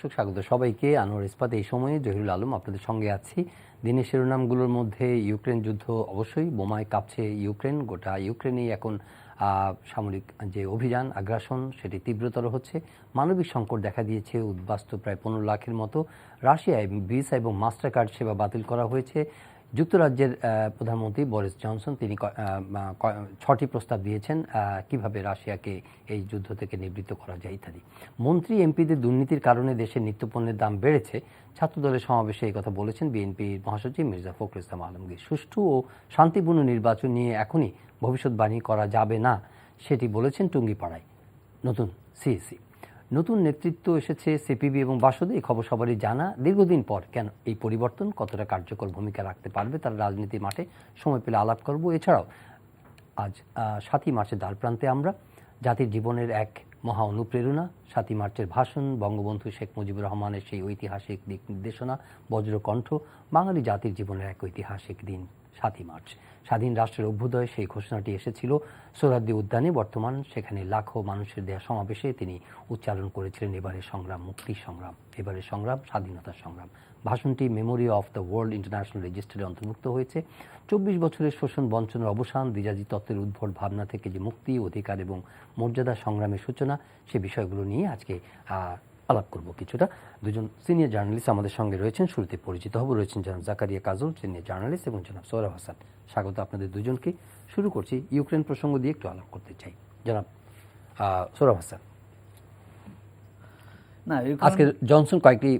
দর্শক, স্বাগত সবাইকে। আনোয়ার ইস্পাত এই সময়ে জহিরুল আলম আপনাদের সঙ্গে আছি। দিনের শিরোনামগুলোর মধ্যে ইউক্রেন যুদ্ধ, অবশ্যই বোমায় কাঁপছে ইউক্রেন। গোটা ইউক্রেনেই এখন সামরিক যে অভিযান, আগ্রাসন, সেটি তীব্রতর হচ্ছে। মানবিক সংকট দেখা দিয়েছে, উদ্বাস্তু প্রায় 15 লাখের মতো। রাশিয়ায় ভিসা এবং মাস্টার কার্ড সেবা বাতিল করা হয়েছে। যুক্তরাজ্যের প্রধানমন্ত্রী বরিস জনসন তিনি 6টি প্রস্তাব দিয়েছেন কিভাবে রাশিয়াকে এই যুদ্ধ থেকে নিবৃত্ত করা যায় ইত্যাদি। মন্ত্রী এমপিদের দুর্নীতির কারণে দেশের নিত্যপণ্যের দাম বেড়েছে, ছাত্রদলের সমাবেশে এই কথা বলেছেন বিএনপির মহাসচিব মির্জা ফখরুল ইসলাম আলমগীর। সুষ্ঠু ও শান্তিপূর্ণ নির্বাচন নিয়ে এখনই ভবিষ্যৎবাণী করা যাবে না, সেটি বলেছেন টুঙ্গিপাড়ায় নতুন সিএসি। নতুন নেতৃত্ব এসেছে সিপিবি এবং বাসদে, এই খবর সবারই জানা। দীর্ঘদিন পর কেন এই পরিবর্তন, কতটা কার্যকর ভূমিকা রাখতে পারবে তারা রাজনীতির মাঠে, সময় পেলে আলাপ করব। এছাড়াও আজ 7ই মার্চের দ্বারপ্রান্তে আমরা, জাতির জীবনের এক মহা অনুপ্রেরণা, 7ই মার্চের ভাষণ, বঙ্গবন্ধু শেখ মুজিবুর রহমানের সেই ঐতিহাসিক দিক নির্দেশনা, বজ্রকণ্ঠ, বাঙালি জাতির জীবনের এক ঐতিহাসিক দিন 7ই মার্চ। স্বাধীন রাষ্ট্রের অভ্যুদয়ে সেই ঘোষণাটি এসেছিল সোহরাওয়ার্দী উদ্যানে। বর্তমান সেখানে লাখো মানুষের দেয়া সমাবেশে তিনি উচ্চারণ করেছিলেন এবারের সংগ্রাম, মুক্তির সংগ্রাম, এবারের সংগ্রাম, স্বাধীনতার সংগ্রাম। ভাষণটি memory of the world international রেজিস্টারে অন্তর্ভুক্ত হয়েছে। 24 বছরের শোষণ বঞ্চনার অবসান, দ্বিজাতি তত্ত্বের উদ্ভট ভাবনা থেকে যে মুক্তি, অধিকার এবং মর্যাদা সংগ্রামের সূচনা, সে বিষয়গুলো নিয়ে আজকে আলাপ করব কিছুটা। দুজন সিনিয়র জার্নালিস্ট আমাদের সঙ্গে রয়েছেন, শুরুতে পরিচিত হব। রয়েছেন জনাব জাকারিয়া কাজল, সিনিয়র জার্নালিস্ট, এবং জনাব সোহরাব হাসান। স্বাগত আপনাদের দুজনকে। শুরু করছি ইউক্রেন প্রসঙ্গ দিয়ে, একটু আলাপ করতে চাই। জনাব সোহরাব হাসান, আজকে জনসন কয়েকটি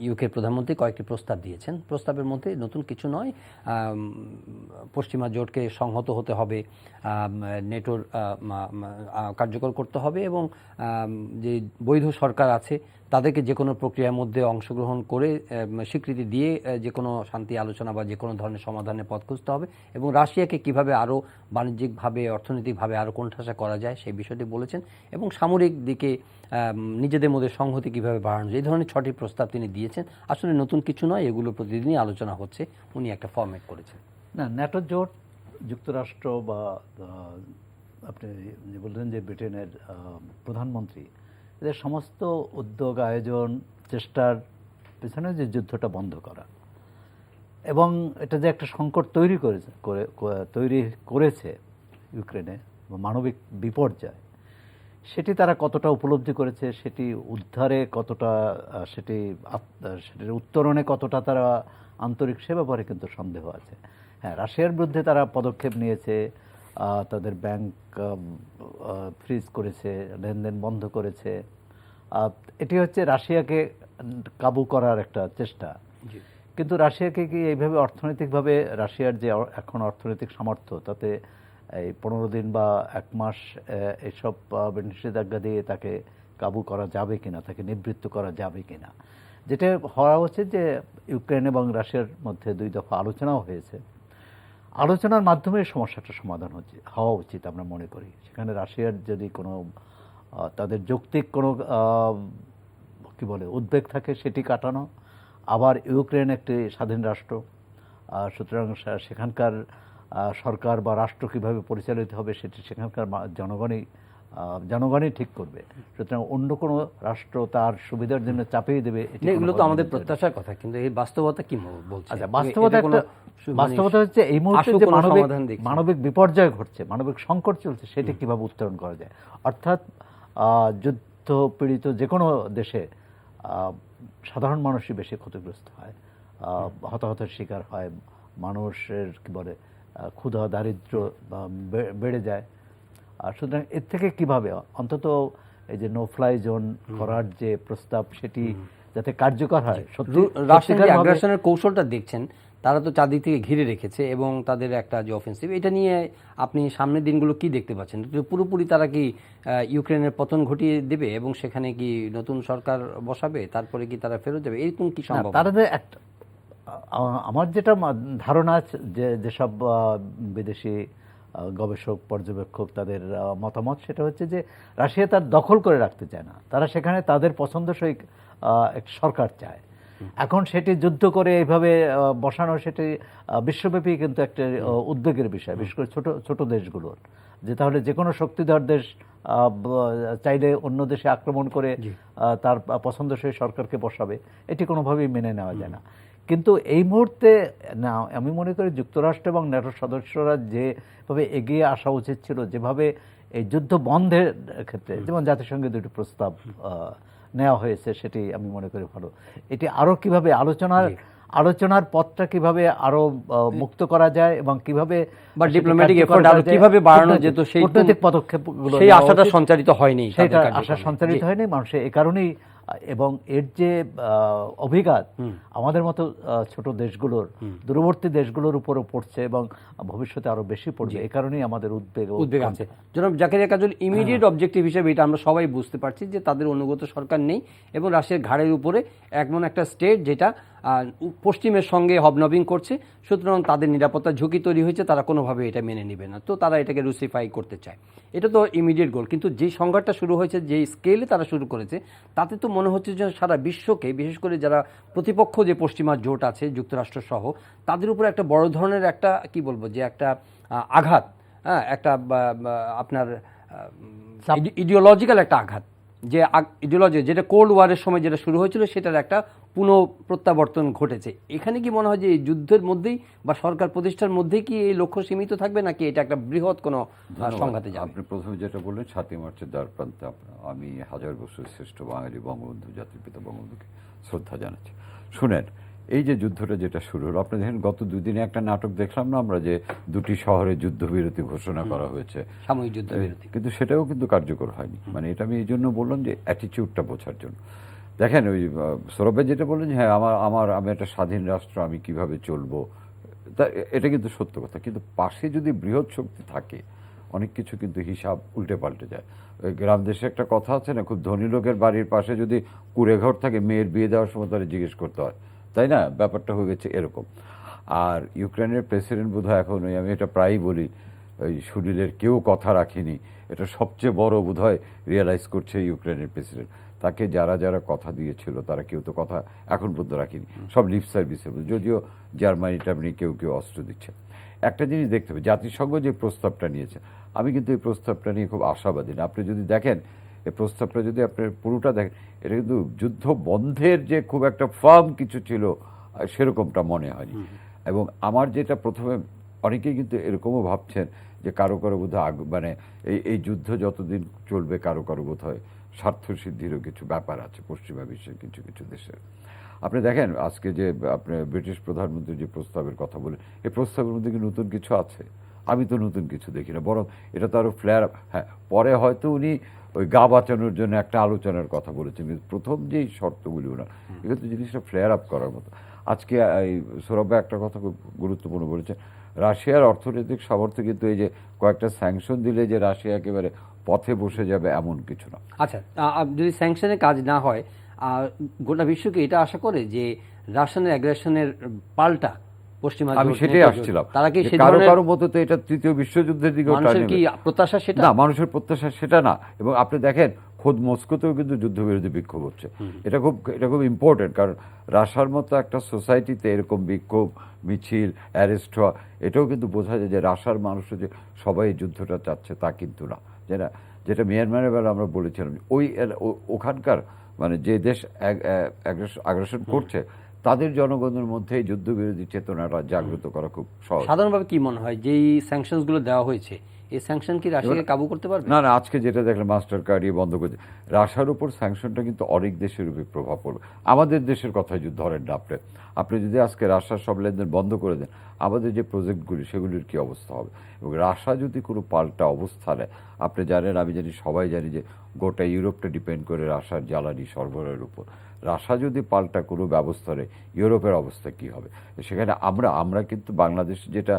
ইউকের প্রধানমন্ত্রী কয়েকটি প্রস্তাব দিয়েছেন। প্রস্তাবের মধ্যে নতুন কিছু নয়, পশ্চিমা জোটকে সংহত হতে হবে, নেটোর কার্যকর করতে হবে, এবং যে বৈধ সরকার আছে তাদেরকে যে কোনো প্রক্রিয়ার মধ্যে অংশগ্রহণ করে স্বীকৃতি দিয়ে যে কোনো শান্তি আলোচনা বা যে কোনো ধরনের সমাধানের পথ খুঁজতে হবে, এবং রাশিয়াকে কিভাবে আরও বাণিজ্যিকভাবে, অর্থনৈতিকভাবে আরও কোণঠাসা করা যায় সেই বিষয়টি বলেছেন, এবং সামরিক দিকে নিজেদের মধ্যে সংহতি কীভাবে বাড়ানো যায়, এই ধরনের 6টি প্রস্তাব তিনি দিয়েছেন। আসলে নতুন কিছু নয়, এগুলো প্রতিদিনই আলোচনা হচ্ছে, উনি একটা ফরম্যাট করেছেন। না, ন্যাটো জোট, যুক্তরাষ্ট্র বা আপনি যে বললেন যে ব্রিটেনের প্রধানমন্ত্রী, এদের সমস্ত উদ্যোগ, আয়োজন, চেষ্টার পেছনে যে যুদ্ধটা বন্ধ করা, এবং এটা যে একটা সংকট তৈরি করেছে ইউক্রেনে, মানবিক বিপর্যয়, সেটি তারা কতটা উপলব্ধি করেছে, সেটি উদ্ধারে কতটা, সেটির উত্তরণে কতটা তারা আন্তরিক, সে ব্যাপারে কিন্তু সন্দেহ আছে। হ্যাঁ, রাশিয়ার বিরুদ্ধে তারা পদক্ষেপ নিয়েছে, তাদের ব্যাংক ফ্রিজ করেছে, লেনদেন বন্ধ করেছে। এটি হচ্ছে রাশিয়াকে কাবু করার একটা চেষ্টা। কিন্তু রাশিয়াকে কি এইভাবে অর্থনৈতিকভাবে, রাশিয়ার যে এখন অর্থনৈতিক সামর্থ্য, তাতে এই 15 দিন বা 1 মাস এইসব নিষেধাজ্ঞা দিয়ে তাকে কাবু করা যাবে কিনা, তাকে নিবৃত্ত করা যাবে কিনা, যেটা হওয়া উচিত যে ইউক্রেন এবং রাশিয়ার মধ্যে 2 দফা আলোচনাও হয়েছে। আলোচনার মাধ্যমে সমস্যাটা সমাধান হওয়া উচিত আমরা মনে করি। সেখানে রাশিয়ার যদি কোনো তাদের যৌক্তিক কোনো কি বলে উদ্বেগ থাকে, সেটি কাটানো। আবার ইউক্রেন একটি স্বাধীন রাষ্ট্র, সুতরাং সেখানকার সরকার বা রাষ্ট্র কীভাবে পরিচালিত হবে সেটি সেখানকার জনগণই ঠিক করবে। সুতরাং অন্য কোনো রাষ্ট্র তার সুবিধার জন্য চাপিয়ে দেবে, এগুলো তো আমাদের প্রত্যাশার কথা, কিন্তু এই বাস্তবতা কি বলছে? আচ্ছা, বাস্তবতা হচ্ছে এই মুহূর্তে যে মানবিক বিপর্যয় ঘটছে, মানবিক সংকট চলছে, সেটি কিভাবে উত্তরণ করা যায়। অর্থাৎ যুদ্ধ পীড়িত যে কোনো দেশে সাধারণ মানুষই বেশি ক্ষতিগ্রস্ত হয়, হতাহতের শিকার হয়, মানুষের কি বলে ক্ষুধা, দারিদ্র্য বেড়ে যায়। আর সুতরাং এর থেকে কিভাবে অন্তত এই যে নো ফ্লাই জোন করার যে প্রস্তাব, সেটি যাতে কার্যকর হয়। রাশিয়ার আগ্রাসনের কৌশলটা দেখছেন, তারা তো চারদিক থেকে ঘিরে রেখেছে, এবং তাদের একটা যে অফেন্সিভ, এটা নিয়ে আপনি সামনের দিনগুলো কি দেখতে পাচ্ছেন? পুরোপুরি তারা কি ইউক্রেনের পতন ঘটিয়ে দেবে এবং সেখানে কি নতুন সরকার বসাবে, তারপরে কি তারা ফেরত যাবে, এরকম কি সম্ভব? তারা যে একটা, আমার যেটা ধারণা আছে, যেসব বিদেশি গবেষক, পর্যবেক্ষক, তাদের মতামত, সেটা হচ্ছে যে রাশিয়া তার দখল করে রাখতে চায় না, তারা সেখানে তাদের পছন্দসই এক সরকার চায়। এখন সেটি যুদ্ধ করে এইভাবে বসানো, সেটি বিশ্বব্যাপী কিন্তু একটা উদ্বেগের বিষয়, বিশেষ করে ছোট ছোট দেশগুলোর, যে তাহলে যে কোনো শক্তিধর দেশ চাইলে অন্য দেশে আক্রমণ করে তার পছন্দসই সরকারকে বসাবে, এটি কোনোভাবেই মেনে নেওয়া যায় না। কিন্তু এই মুহূর্তে না, আমি মনে করি যুক্তরাষ্ট্র এবং ন্যাটো সদস্যরা যেভাবে এগিয়ে আসা উচিত ছিল, যেভাবে এই যুদ্ধ বন্ধের ক্ষেত্রে যেমন জাতিসংঘে দুটি প্রস্তাব নেওয়া হয়েছে, সেটি আমি মনে করি ভালো। এটি আরো কিভাবে আলোচনার পথটা কিভাবে আরো মুক্ত করা যায় এবং কিভাবে বা ডিপ্লোম্যাটিক এফোর্ট আরো কিভাবে বাড়ানো যেত, সেই কূটনৈতিক পদক্ষেপগুলো, সেই আশাটা সঞ্চারিত হয়নি, সেটা আশা সঞ্চারিত হয়নি মানুষের। এই কারণেই এবং এর যে অভিঘাত আমাদের মতো ছোট দেশগুলোর, দূরবর্তী দেশগুলোর উপরও পড়ছে এবং ভবিষ্যতে আরো বেশি পড়বে, এই কারণেই আমাদের উদ্বেগ আছে। জনাব জাকারিয়া কাজল, ইমিডিয়েট অবজেক্টিভ হিসেবে এটা আমরা সবাই বুঝতে পারছি যে তাদের অনুগত সরকার নেই এবং রাশিয়ার ঘাড়ের উপরে এমন একটা স্টেট যেটা পশ্চিমের সঙ্গে হবনবিং করছে, সুতরাং তাদের নিরাপত্তার ঝুঁকি তৈরি হয়েছে, তারা কোনোভাবে এটা মেনে নেবে না, তো তারা এটাকে রুসিফাই করতে চায়। এটা তো ইমিডিয়েট গোল। কিন্তু যে সংঘাতটা শুরু হয়েছে, যে স্কেলে তারা শুরু করেছে, তাতে তো মনে হচ্ছে যে সারা বিশ্বকে, বিশেষ করে যারা প্রতিপক্ষ যে পশ্চিমা জোট আছে যুক্তরাষ্ট্র সহ, তাদের উপর একটা বড় ধরনের একটা কি বলবো যে একটা আঘাত, হ্যাঁ, একটা আপনার ইডিওলজিক্যাল একটা আঘাত, যে ইডিওলজি যেটা কোল্ড ওয়ারের সময় যেটা শুরু হয়েছিল সেটার একটা পুনঃপ্রত্যাবর্তন ঘটেছে। এখানে কি মনে হয় যে এই যুদ্ধের মধ্যেই বা সরকার প্রতিষ্ঠার মধ্যেই কি এই লক্ষ্য সীমিত থাকবে, নাকি এটা একটা বৃহৎ কোনো সংঘাতে যাবে? আপনি প্রথমে যেটা বললেন ৭ই মার্চের দ্বারপ্রান্তে আমি হাজার বছর শ্রেষ্ঠ বাঙালি বঙ্গবন্ধু, জাতির পিতা বঙ্গবন্ধুকে শ্রদ্ধা জানাচ্ছি। শুনেন, এই যে যুদ্ধটা যেটা শুরু হলো, আপনি দেখেন গত দুদিনে একটা নাটক দেখলাম না আমরা, যে দুটি শহরে যুদ্ধবিরতি ঘোষণা করা হয়েছে, সাময়িক যুদ্ধবিরতি, কিন্তু সেটাও কিন্তু কার্যকর হয়নি। মানে এটা আমি এই জন্য বললাম যে অ্যাটিটিউডটা বোঝার জন্য। দেখেন ওই সৌরভ ভাই যেটা বললেন, হ্যাঁ আমি একটা স্বাধীন রাষ্ট্র, আমি কিভাবে চলবো, তা এটা কিন্তু সত্য কথা। কিন্তু পাশে যদি বৃহৎ শক্তি থাকে, অনেক কিছু কিন্তু হিসাব উল্টে পাল্টে যায়। ওই গ্রাম দেশে একটা কথা আছে না, খুব ধনী লোকের বাড়ির পাশে যদি কুঁড়ে ঘর থাকে, মেয়ের বিয়ে দেওয়ার সময় তারা জিজ্ঞেস করতে হয়, তাই না? ব্যাপারটা হয়ে গেছে এরকম। আর ইউক্রেনের প্রেসিডেন্ট বোধহয় এখন ওই, আমি এটা প্রায়ই বলি, ওই শরীরের কেউ কথা রাখেনি, এটা সবচেয়ে বড় বোধহয় রিয়েলাইজ করছে ইউক্রেনের প্রেসিডেন্ট। তাকে যারা যারা কথা দিয়েছিল তারা কেউ তো কথা এখন পর্যন্ত রাখেনি, সব লিপ সার্ভিসে, যদিও জার্মানি টার্মানি কেউ কেউ অস্ত্র দিচ্ছে। একটা জিনিস দেখতে হবে, জাতিসংঘ যে প্রস্তাবটা নিয়েছে, আমি কিন্তু এই প্রস্তাবটা নিয়ে খুব আশাবাদী না। আপনি যদি দেখেন এই প্রস্তাবটা, যদি আপনার পুরোটা দেখেন, এটা কিন্তু যুদ্ধ বন্ধের যে খুব একটা ফার্ম কিছু ছিল সেরকমটা মনে হয়নি। এবং আমার যেটা প্রথমে, অনেকেই কিন্তু এরকমও ভাবছেন যে কারো কারো বোধ হয় মানে এই যুদ্ধ যতদিন চলবে কারো কারো বোধ হয় স্বার্থসিদ্ধিরও কিছু ব্যাপার আছে পশ্চিমা বিশ্বের কিছু কিছু দেশের। আপনি দেখেন আজকে যে আপনার ব্রিটিশ প্রধানমন্ত্রী যে প্রস্তাবের কথা বলেন, এই প্রস্তাবের মধ্যে কি নতুন কিছু আছে? আমি তো নতুন কিছু দেখি না, বরং এটা তো আরও ফ্লেয়ার আপ। হ্যাঁ, পরে হয়তো উনি ওই গা বাঁচানোর জন্য একটা আলোচনার কথা বলেছেন, কিন্তু প্রথম যেই শর্তগুলি ওনার, এগুলো তো জিনিসটা ফ্লেয়ার আপ করার মতো। আজকে এই সৌরভ ভাই একটা কথা খুব গুরুত্বপূর্ণ বলেছেন, রাশিয়ার অর্থনৈতিক সামর্থ্য কিন্তু এই যে কয়েকটা স্যাংশন দিলে যে রাশিয়া একেবারে পথে বসে যাবে এমন কিছু না। আচ্ছা, যদি স্যাংশনের কাজ না হয়, গোটা বিশ্বকে এটা আশা করে যে রাশিয়ানের অ্যাগ্রেশনের পাল্টা পশ্চিমা, আমি সেটাই আসছিলাম, তারা কি কারো কারো মতো তো এটা তৃতীয় বিশ্বযুদ্ধের দিকে কি প্রত্যাশা? সেটা না, মানুষের প্রত্যাশা সেটা না। এবং আপনি দেখেন খোদ মস্কোতেও কিন্তু যুদ্ধবিরোধী বিক্ষোভ হচ্ছে। এটা খুব ইম্পর্টেন্ট, কারণ রাশিয়ার মতো একটা সোসাইটিতে এরকম বিক্ষোভ মিছিল অ্যারেস্ট হওয়া, এটাও কিন্তু বোঝা যায় যে রাশিয়ার মানুষ যে সবাই যুদ্ধটা চাচ্ছে তা কিন্তু না। যেটা মিয়ানমারের বেলা আমরা বলেছিলাম, ওখানকার মানে যে দেশ আগ্রাসন করছে তাদের জনগণের মধ্যে এই যুদ্ধবিরোধী চেতনাটা জাগ্রত করা খুব সহজ। সাধারণভাবে কি মনে হয় যে এই স্যাংশনসগুলো দেওয়া হয়েছে, এই স্যাংশন কি রাশিয়াকে কাবু করতে পারবে? না, আজকে যেটা দেখলাম মাস্টার কার্ড বন্ধ করছে, রাশিয়ার উপর স্যাংশনটা কিন্তু অনেক দেশের উপর প্রভাব পড়বে। আমাদের দেশের কথাই যদি ধরেন না, আপনি যদি আজকে রাশিয়ার সব লেনদেন বন্ধ করে দেন, আমাদের যে প্রজেক্টগুলি সেগুলির কি অবস্থা হবে? এবং রাশিয়া যদি কোনো পাল্টা অবস্থা নেয়, আপনি জানেন, আমি জানি, সবাই জানি যে গোটা ইউরোপটা ডিপেন্ড করে রাশিয়ার জ্বালানি সরবরাহের উপর। রাশিয়া যদি পাল্টা কোনো ব্যবস্থা নেয়, ইউরোপের অবস্থা কি হবে? সেখানে আমরা কিন্তু বাংলাদেশ যেটা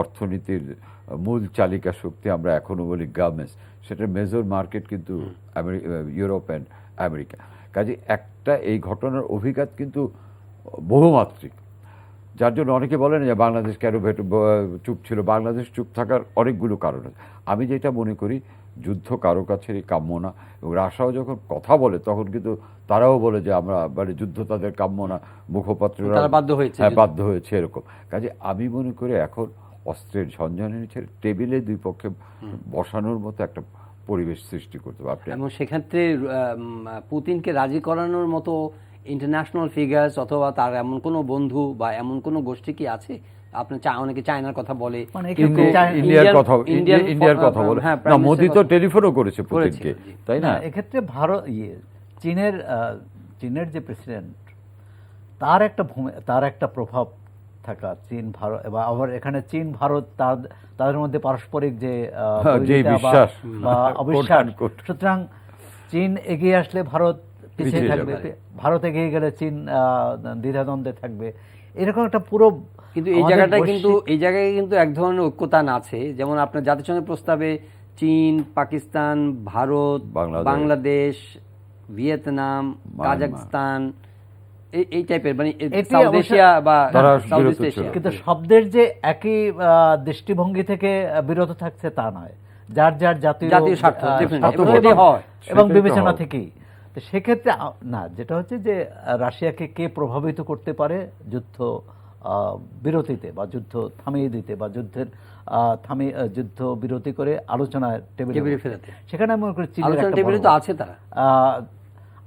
অর্থনীতির মূল চালিকা শক্তি আমরা এখনও বলি গার্মেন্টস, সেটার মেজর মার্কেট কিন্তু ইউরোপ অ্যান্ড আমেরিকা। কাজে একটা এই ঘটনার অভিঘাত কিন্তু বহুমাত্রিক। যার জন্য অনেকে বলেন যে বাংলাদেশ কেন চুপ ছিল, বাংলাদেশ চুপ থাকার অনেকগুলো কারণ আছে। আমি যেটা মনে করি যুদ্ধ কারো কাছেরই কাম্য না, এবং রাশিয়াও যখন কথা বলে তখন কিন্তু তারাও বলে যে আমরা মানে যুদ্ধ তাদের কাম্য না, মুখপাত্ররা তারা বাধ্য হয়েছে হ্যাঁ বাধ্য হয়েছে এরকম। কাজে আমি মনে করি এখন অস্ত্রের ঝনঝনানি ছেড়ে টেবিলে দুই পক্ষে বসানোর মতো একটা পরিবেশ সৃষ্টি করতে হবে আপনি। এবং সেক্ষেত্রে পুতিনকে রাজি করানোর মতো ইন্টারন্যাশনাল ফিগার্স অথবা তার এমন কোনো বন্ধু বা এমন কোনো গোষ্ঠী কি আছে? আপনি অনেকে চায়নার কথা বলে, মানে ইন্ডিয়ার কথা বলে, না মোদি তো টেলিফোনও করেছে পুতিনকে, তাই না? এক্ষেত্রে ভারত চীনের যে প্রেসিডেন্ট তার একটা প্রভাব থাকা, চীন ভারত, এবং আবার এখানে চীন ভারত তাদের মধ্যে পারস্পরিক যে বিশ্বাস বা অবিশ্বাস, সুতরাং চীন এগিয়ে আসলে ভারত পিছিয়ে থাকবে, ভারত এগিয়ে গেলে চীন দ্বিধাদ্বন্দ্বে থাকবে, এরকম একটা পুরো। কিন্তু এই জায়গায় কিন্তু এক ধরনের ঐক্যতান আছে, যেমন আপনার জাতিসংঘের প্রস্তাবে চীন, পাকিস্তান, ভারত, বাংলাদেশ, ভিয়েতনাম, কাজাখস্তান, এই টাইপের, মানে সাউথ এশিয়া বা সাউথ ইস্ট এশিয়া। কিন্তু শব্দের যে একই দৃষ্টিভঙ্গি থেকে বিরত থাকছে তা নয়, যার যার জাতীয় স্বার্থ এবং বিবেচনা থেকেই। তো সেক্ষেত্রে না, যেটা হচ্ছে যে রাশিয়াকে কে প্রভাবিত করতে পারে যুদ্ধ বিরতিতে বা যুদ্ধ থামিয়ে দিতে বা যুদ্ধ বিরতি করে আলোচনায় টেবিলে ফেরাতে, সেখানে আমি মনে করি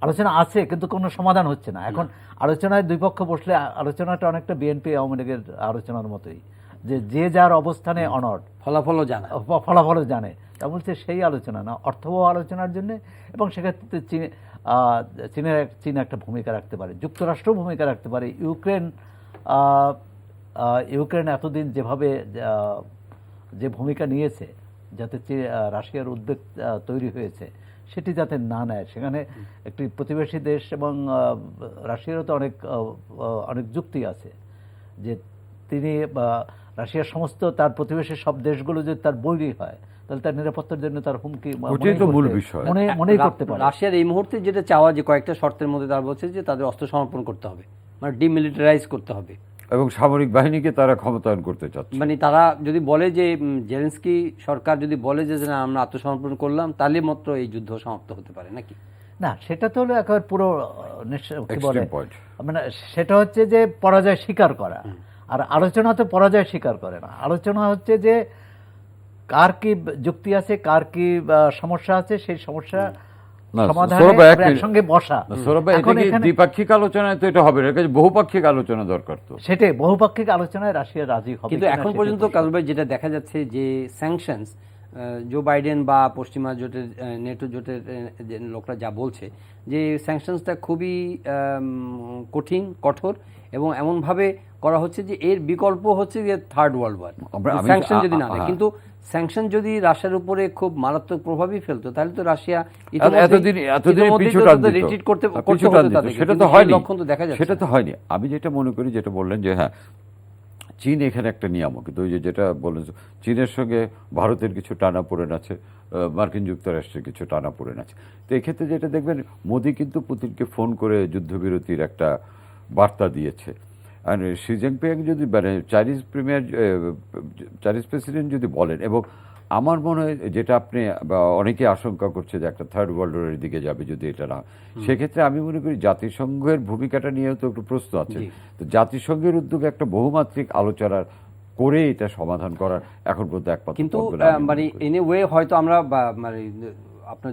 আলোচনা আছে কিন্তু কোনো সমাধান হচ্ছে না। এখন আলোচনায় দুই পক্ষ বসলে আলোচনাটা অনেকটা বিএনপি আওয়ামী লীগের আলোচনার মতোই, যে যার অবস্থানে অনড়, ফলাফলও জানে। তা বলছে সেই আলোচনা না, অর্থবহ আলোচনার জন্য। এবং সেক্ষেত্রে চীন একটা ভূমিকা রাখতে পারে, যুক্তরাষ্ট্র ভূমিকা রাখতে পারে। ইউক্রেন এতদিন যেভাবে যে ভূমিকা নিয়েছে, যাতে রাশিয়ার উদ্বেগ তৈরি হয়েছে সেটি যাতে না নেয়, সেখানে একটি প্রতিবেশী দেশ এবং রাশিয়ারও তো অনেক যুক্তি আছে যে তিনি রাশিয়ার সমস্ত তার প্রতিবেশীর সব দেশগুলো যদি তার বৈরী হয় তাহলে তার নিরাপত্তার জন্য তার হুমকি মনেই করতে পারে। রাশিয়ার এই মুহূর্তে যেটা চাওয়া, যে কয়েকটা শর্তের মধ্যে তারা বলছে যে তাদের অস্ত্র সমর্পণ করতে হবে, মানে ডিমিলিটারাইজ করতে হবে, এবং সামরিক বাহিনীকে তারা ক্ষমতায়ন করতে চাচ্ছে। মানে তারা যদি বলে যে জেলেনস্কি সরকার যদি বলে যে না আমরা আত্মসমর্পণ করলাম, তাহলে মাত্র এই যুদ্ধ সমাপ্ত হতে পারে নাকি? না, সেটা তো হলো একেবারে পুরো মানে সেটা হচ্ছে যে পরাজয় স্বীকার করা, আর আলোচনা তো পরাজয় স্বীকার করে না। আলোচনা হচ্ছে যে কার কি যুক্তি আছে, কার কি সমস্যা আছে, সেই সমস্যা একসঙ্গে বসা। দ্বিপাক্ষিক আলোচনায় তো এটা হবে না, বহুপাক্ষিক আলোচনা দরকার। তো সেটাই, বহুপাক্ষিক আলোচনায় রাশিয়া রাজি হবে। কিন্তু এখন পর্যন্ত কাজল ভাই যেটা দেখা যাচ্ছে যে স্যাংশনস, জো বাইডেন বা পশ্চিমা জোটের নেটো জোটের লোকরা যা বলছে যে স্যাংশনসটা খুবই কঠোর এবং এমনভাবে করা হচ্ছে যে এর বিকল্প হচ্ছে যে থার্ড ওয়ার্ল্ড ওয়ার, স্যাংশন যদি না দেয়। কিন্তু স্যাংশন যদি রাশিয়ার উপরে খুব মারাত্মক প্রভাবই ফেলতো তাহলে তো রাশিয়া সেটা তো হয়নি, সেটা তো হয়নি। আমি যেটা মনে করি, যেটা বললেন যে হ্যাঁ চীন এখানে একটা নিয়ামক, কিন্তু ওই যেটা বললেন চীনের সঙ্গে ভারতের কিছু টানাপোড়েন আছে, মার্কিন যুক্তরাষ্ট্রের কিছু টানাপোড়েন আছে। তো এক্ষেত্রে যেটা দেখবেন, মোদি কিন্তু পুতিনকে ফোন করে যুদ্ধবিরতির একটা বার্তা দিয়েছে। আর শি জিনপিং যদি মানে চাইনিজ প্রেসিডেন্ট যদি বলেন, এবং আমার মনে হয় যেটা আপনি বা অনেকে আশঙ্কা করছে যে একটা থার্ড ওয়ার্ল্ড ওয়ারের দিকে যাবে যদি এটা না, সেক্ষেত্রে আমি মনে করি জাতিসংঘের ভূমিকাটা নিয়েও তো একটু প্রশ্ন আছে। তো জাতিসংঘের উদ্যোগে একটা বহুমাত্রিক আলোচনা করে এটা সমাধান করার এখন পর্যন্ত একমাত্র। কিন্তু মানে এনি ওয়ে হয়তো আমরা মানে আপনার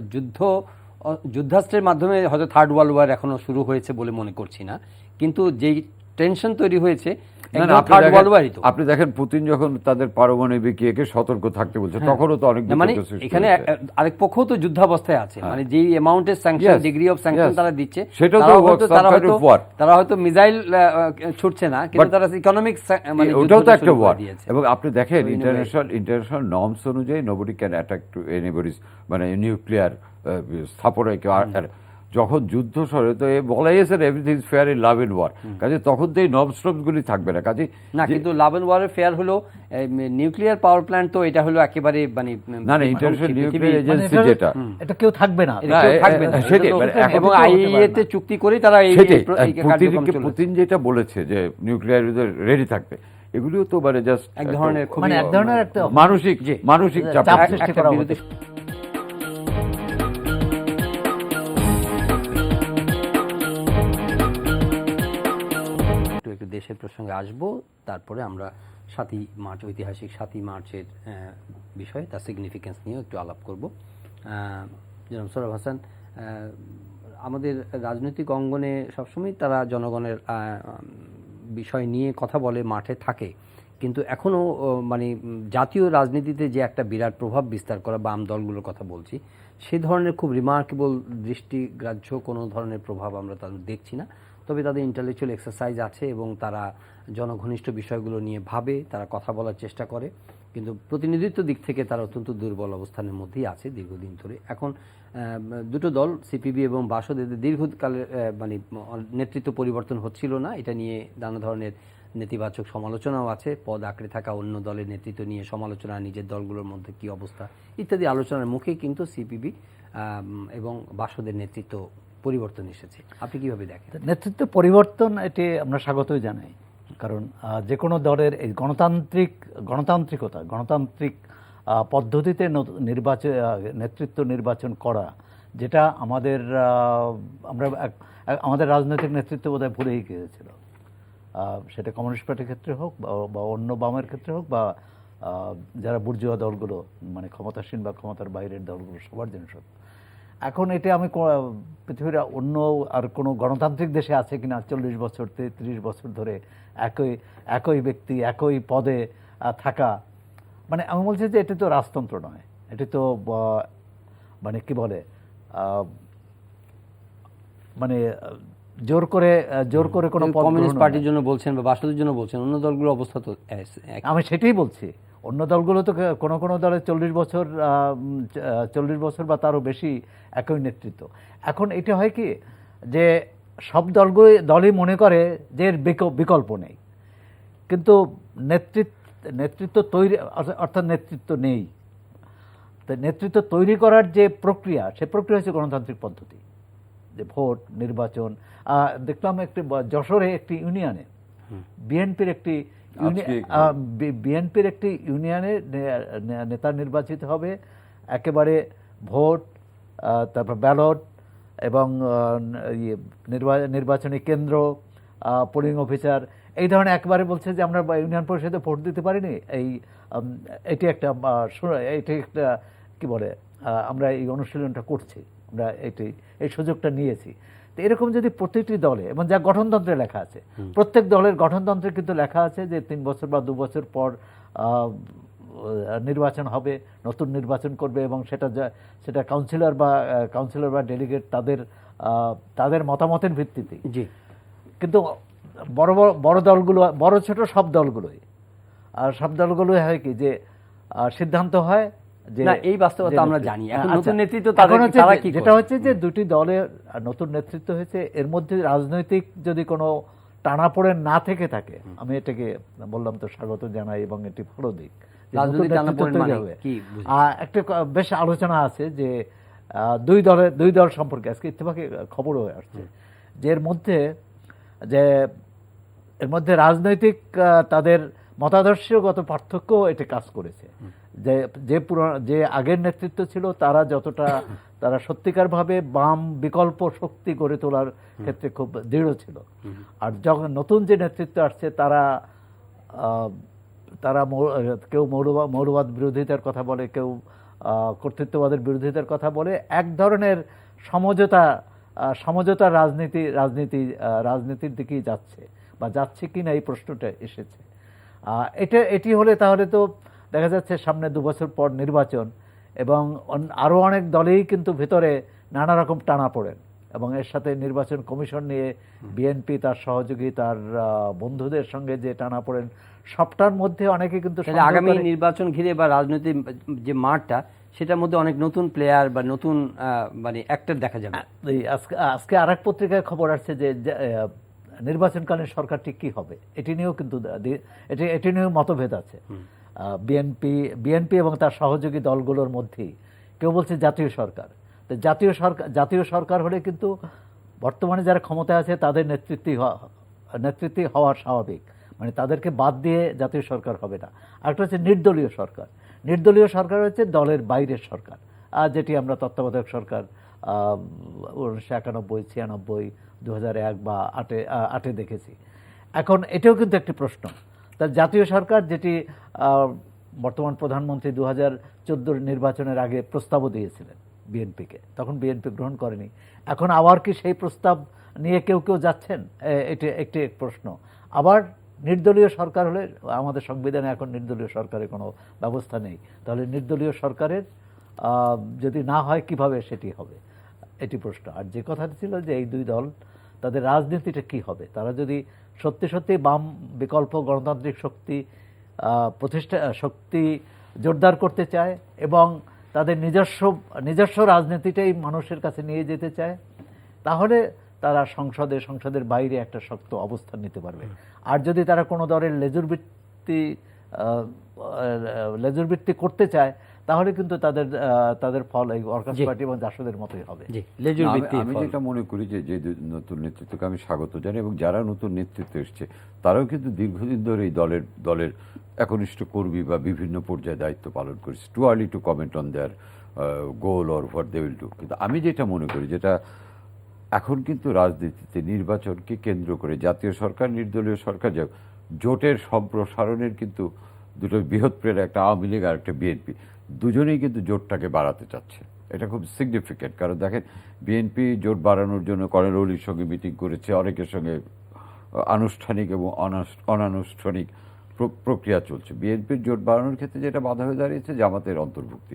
যুদ্ধাস্ত্রের মাধ্যমে হয়তো থার্ড ওয়ার্ল্ড ওয়ার এখনো শুরু হয়েছে বলে মনে করছি না, কিন্তু যেই টেনশন তৈরি হয়েছে আপনি দেখেন পুতিন যখন তাদের পারমাণবিক ইয়েকে সতর্ক থাকতে বলছে তখনও তো অনেক, মানে এখানে আরেক পক্ষ তো যুদ্ধাবস্থায় আছে, মানে যেই অ্যামাউন্টের স্যাংশন, ডিগ্রি অফ স্যাংশন তারা দিচ্ছে, তারা হয়তো মিসাইল ছুটছে না, কিন্তু তারা ইকোনমিক, মানে ওটাও তো একটা ওয়ার। এবং আপনি দেখেন ইন্টারন্যাশনাল নর্মস অনুযায়ী nobody can attack to anybody's, মানে নিউক্লিয়ার স্থাপনায় কেউ যখন যুদ্ধ সরে তো বলাই আছে everything is fair in love and war, কাজে তখন তো এই নবস্ট্রমসগুলি থাকবে না। কাজে না, কিন্তু লাভ এন্ড ওয়ারের ফেয়ার হলো নিউক্লিয়ার পাওয়ার প্ল্যান্ট, তো এটা হলো একেবারে মানে না না ইন্টারন্যাশনাল নিউক্লিয়ার এজেন্সি যেটা এটা কেউ থাকবে না, এটা কেউ থাকবে না। সেটাই, এটা তো- মানে এখন এবং তো আইএইএ তে চুক্তি করে তারা এই সেটাই, এই কার্যক্রম চলেছে। পুতিন যেটা বলেছে যে নিউক্লিয়ার রেডি থাকবে, এগুলিও তো মানে জাস্ট এক ধরনের খুবই মানে এক ধরনের একটা মানসিক চাপ চাপ দিচ্ছে। সৃষ্টি একটা করা বিরোধী- একটু দেশের প্রসঙ্গে আসব, তারপরে আমরা 7ই মার্চ, ঐতিহাসিক 7ই মার্চের বিষয়ে তার সিগনিফিকেন্স নিয়ে একটু আলাপ করব। জনাব সোহরাব হাসান, আমাদের রাজনৈতিক অঙ্গনে সবসময় তারা জনগণের বিষয় নিয়ে কথা বলে, মাঠে থাকে, কিন্তু এখনও মানে জাতীয় রাজনীতিতে যে একটা বিরাট প্রভাব বিস্তার করা, বাম দলগুলোর কথা বলছি, সেই ধরনের খুব রিমার্কেবল দৃষ্টিগ্রাহ্য কোনো ধরনের প্রভাব আমরা তাদের দেখছি না। তবে তাদের ইন্টালেকচুয়াল এক্সারসাইজ আছে এবং তারা জনঘনিষ্ঠ বিষয়গুলো নিয়ে ভাবে, তারা কথা বলার চেষ্টা করে, কিন্তু প্রতিনিধিত্ব দিক থেকে তারা অত্যন্ত দুর্বল অবস্থানের মধ্যেই আছে দীর্ঘদিন ধরে। এখন দুটো দল সিপিবি এবং বাসদ, এদের দীর্ঘকালের মানে নেতৃত্ব পরিবর্তন হচ্ছিল না, এটা নিয়ে নানা ধরনের নেতিবাচক সমালোচনাও আছে। পদ আঁকড়ে থাকা অন্য দলের নেতৃত্ব নিয়ে সমালোচনা, নিজের দলগুলোর মধ্যে কি অবস্থা ইত্যাদি আলোচনার মুখেই কিন্তু সিপিবি এবং বাসদের নেতৃত্ব পরিবর্তন এসেছে। আপনি কিভাবে দেখেন? নেতৃত্ব পরিবর্তন এটি আমরা স্বাগতই জানাই, কারণ যে কোনো দলের এই গণতান্ত্রিক পদ্ধতিতে নেতৃত্ব নির্বাচন করা, যেটা আমাদের রাজনৈতিক নেতৃত্ব বোধহয় ভুলেই গিয়েছিল। সেটা কমিউনিস্ট পার্টির ক্ষেত্রে হোক বা অন্য বামের ক্ষেত্রে হোক, বা যারা বুর্জোয়া দলগুলো মানে ক্ষমতাসীন বা ক্ষমতার বাইরের দলগুলো, সবার জন্য সত্য। এখন এটা আমি পৃথিবীর অন্য আর কোনো গণতান্ত্রিক দেশে আছে কিনা 40 বছর 30 বছর ধরে একই ব্যক্তি একই পদে থাকা, মানে আমি বলছি যে এটি তো রাজতন্ত্র নয়, এটি তো মানে কি বলে মানে জোর করে কোনো পদ কমিউনিস্ট পার্টির জন্য বলছেন বা বাসদের জন্য বলছেন, অন্য দলগুলোর অবস্থা তো আমি সেটাই বলছি। অন্য দলগুলো তো কোনো দলে 40 বছর বা তারও বেশি একই নেতৃত্ব। এখন এটা হয় কি যে সব দলই মনে করে যে এর বিকল্প নেই, কিন্তু নেতৃত্ব তৈরি অর্থাৎ নেতৃত্ব নেই। তো নেতৃত্ব তৈরি করার যে প্রক্রিয়া, সে প্রক্রিয়া হচ্ছে গণতান্ত্রিক পদ্ধতি, যে ভোট, নির্বাচন। দেখলাম একটি যশোরে একটি ইউনিয়নে বিএনপির একটি ইউনিয়নে নেতা নির্বাচিত হবে, একেবারে ভোট, তারপর ব্যালট এবং নির্বাচনী কেন্দ্র, পোলিং অফিসার, এই ধরনের একবারে বলছে যে আমরা ইউনিয়ন পরিষদে ভোট দিতে পারিনি, এটি একটা কি বলে আমরা এই অনুশীলনটা করছি, আমরা এই সুযোগটা নিয়েছি। তো এরকম যদি প্রতিটি দলে, এবং যা গঠনতন্ত্রে লেখা আছে, প্রত্যেক দলের গঠনতন্ত্রে কিন্তু লেখা আছে যে 3 বছর বা 2 বছর পর নির্বাচন হবে, নতুন নির্বাচন করবে, এবং সেটা কাউন্সিলর বা ডেলিগেট তাদের মতামতের ভিত্তিতে। জি, কিন্তু বড় দলগুলো, বড় ছোট সব দলগুলোই হয় কি যে সিদ্ধান্ত হয় যে না, এই বাস্তবতা আমরা জানি। এখন নতুন নেতৃত্ব যেটা হচ্ছে যে দুটি দলের নতুন নেতৃত্ব হয়েছে, এর মধ্যে রাজনৈতিক যদি কোনো টানাপোড়েন না থেকে থাকে, আমি এটাকে বললাম তো স্বাগত জানাই, এবং এটি ভালো দিক। একটা বেশ আলোচনা আছে যে দুই দল সম্পর্কে আজকে ইত্তেফাকে খবর হয়ে আসছে যে এর মধ্যে রাজনৈতিক তাদের মতাদর্শগত পার্থক্য এটা কাজ করেছে। যে আগের নেতৃত্ব ছিল তারা সত্যিকারভাবে বাম বিকল্প শক্তি গড়ে তোলার ক্ষেত্রে খুব দৃঢ় ছিল, আর যখন নতুন যে নেতৃত্ব আসছে তারা কেউ মৌলবাদ বিরোধিতার কথা বলে, কেউ কর্তৃত্ববাদের বিরোধিতার কথা বলে, এক ধরনের সমঝোতার রাজনীতির দিকেই যাচ্ছে কিনা এই প্রশ্নটা এসেছে। এটি হলে তাহলে তো দেখা যাচ্ছে সামনে 2 বছর পর নির্বাচন, এবং আরও অনেক দলেই কিন্তু ভেতরে নানা রকম টানা পড়েন, এবং এর সাথে নির্বাচন কমিশন নিয়ে বিএনপি তার সহযোগী তার বন্ধুদের সঙ্গে যে টানা পড়েন, সবটার মধ্যে অনেকে কিন্তু আগামী নির্বাচন ঘিরে বা রাজনৈতিক যে মাঠটা, সেটার মধ্যে অনেক নতুন প্লেয়ার বা নতুন মানে অ্যাক্টর দেখা যাবে। এই আজকে আরেক পত্রিকায় খবর আসছে যে নির্বাচনকালীন সরকারটি কি হবে এটি নিয়েও কিন্তু এটি নিয়েও মতভেদ আছে। বিএনপি এবং তার সহযোগী দলগুলোর মধ্যেই কেউ বলছে জাতীয় সরকার। তো জাতীয় সরকার হলে কিন্তু বর্তমানে যারা ক্ষমতায় আছে তাদের নেতৃত্বে হওয়া স্বাভাবিক, মানে তাদেরকে বাদ দিয়ে জাতীয় সরকার হবে না। আরেকটা হচ্ছে নির্দলীয় সরকার। নির্দলীয় সরকার হচ্ছে দলের বাইরের সরকার, আর যেটি আমরা তত্ত্বাবধায়ক সরকার 1991, 96, 2001 বা 8-এ দেখেছি। এখন এটাও কিন্তু একটি প্রশ্ন। তার জাতীয় সরকার যেটি বর্তমান প্রধানমন্ত্রী 2014 নির্বাচনের আগে প্রস্তাবও দিয়েছিলেন বিএনপিকে, তখন বিএনপি গ্রহণ করেনি। এখন আবার কি সেই প্রস্তাব নিয়ে কেউ যাচ্ছেন? এটি একটি প্রশ্ন। আবার নির্দলীয় সরকার হলে, আমাদের সংবিধানে এখন নির্দলীয় সরকারের কোনো ব্যবস্থা নেই, তাহলে নির্দলীয় সরকারের যদি না হয় কিভাবে সেটি হবে, এটি প্রশ্ন। আর যে কথাটি ছিল যে এই দুই দল তাদের রাজনীতিটা কি হবে, তারা যদি সত্যি বাম বিকল্প গণতান্ত্রিক শক্তি জোরদার করতে চায় এবং তাদের নিজস্ব রাজনীতিটাই মানুষের কাছে নিয়ে যেতে চায়, তাহলে তারা সংসদের বাইরে একটা শক্ত অবস্থান নিতে পারবে। আর যদি তারা কোনো দলের লেজুরবৃত্তি করতে চায়, তাহলে কিন্তু তাদের ফল এই ওয়ার্কার্স পার্টি এবং জাসদের মতই হবে। আমি যেটা মনে করি যে নতুন নেতৃত্বকে আমি স্বাগত জানাই, এবং যারা নতুন নেতৃত্ব এসছে তারাও কিন্তু দীর্ঘদিন ধরে এই দলের একনিষ্ঠ কর্মী বা বিভিন্ন পর্যায়ে দায়িত্ব পালন করেছে। Too early to comment on their goal or what they will do. কিন্তু আমি যেটা মনে করি, যেটা এখন কিন্তু রাজনীতিতে নির্বাচনকে কেন্দ্র করে জাতীয় সরকার, নির্দলীয় সরকার, জোটের সম্প্রসারণের কিন্তু দুটো বৃহৎ প্লেয়ার, একটা আওয়ামী লীগ আর একটা বিএনপি, দুজনেই কিন্তু জোটটাকে বাড়াতে চাচ্ছে। এটা খুব সিগনিফিক্যান্ট, কারণ দেখেন বিএনপি জোট বাড়ানোর জন্য কর্নেল অলির সঙ্গে মিটিং করেছে, অনেকের সঙ্গে আনুষ্ঠানিক এবং অনানুষ্ঠানিক প্রক্রিয়া চলছে। বিএনপির জোট বাড়ানোর ক্ষেত্রে যেটা বাধা হয়ে দাঁড়িয়েছে জামাতের অন্তর্ভুক্তি,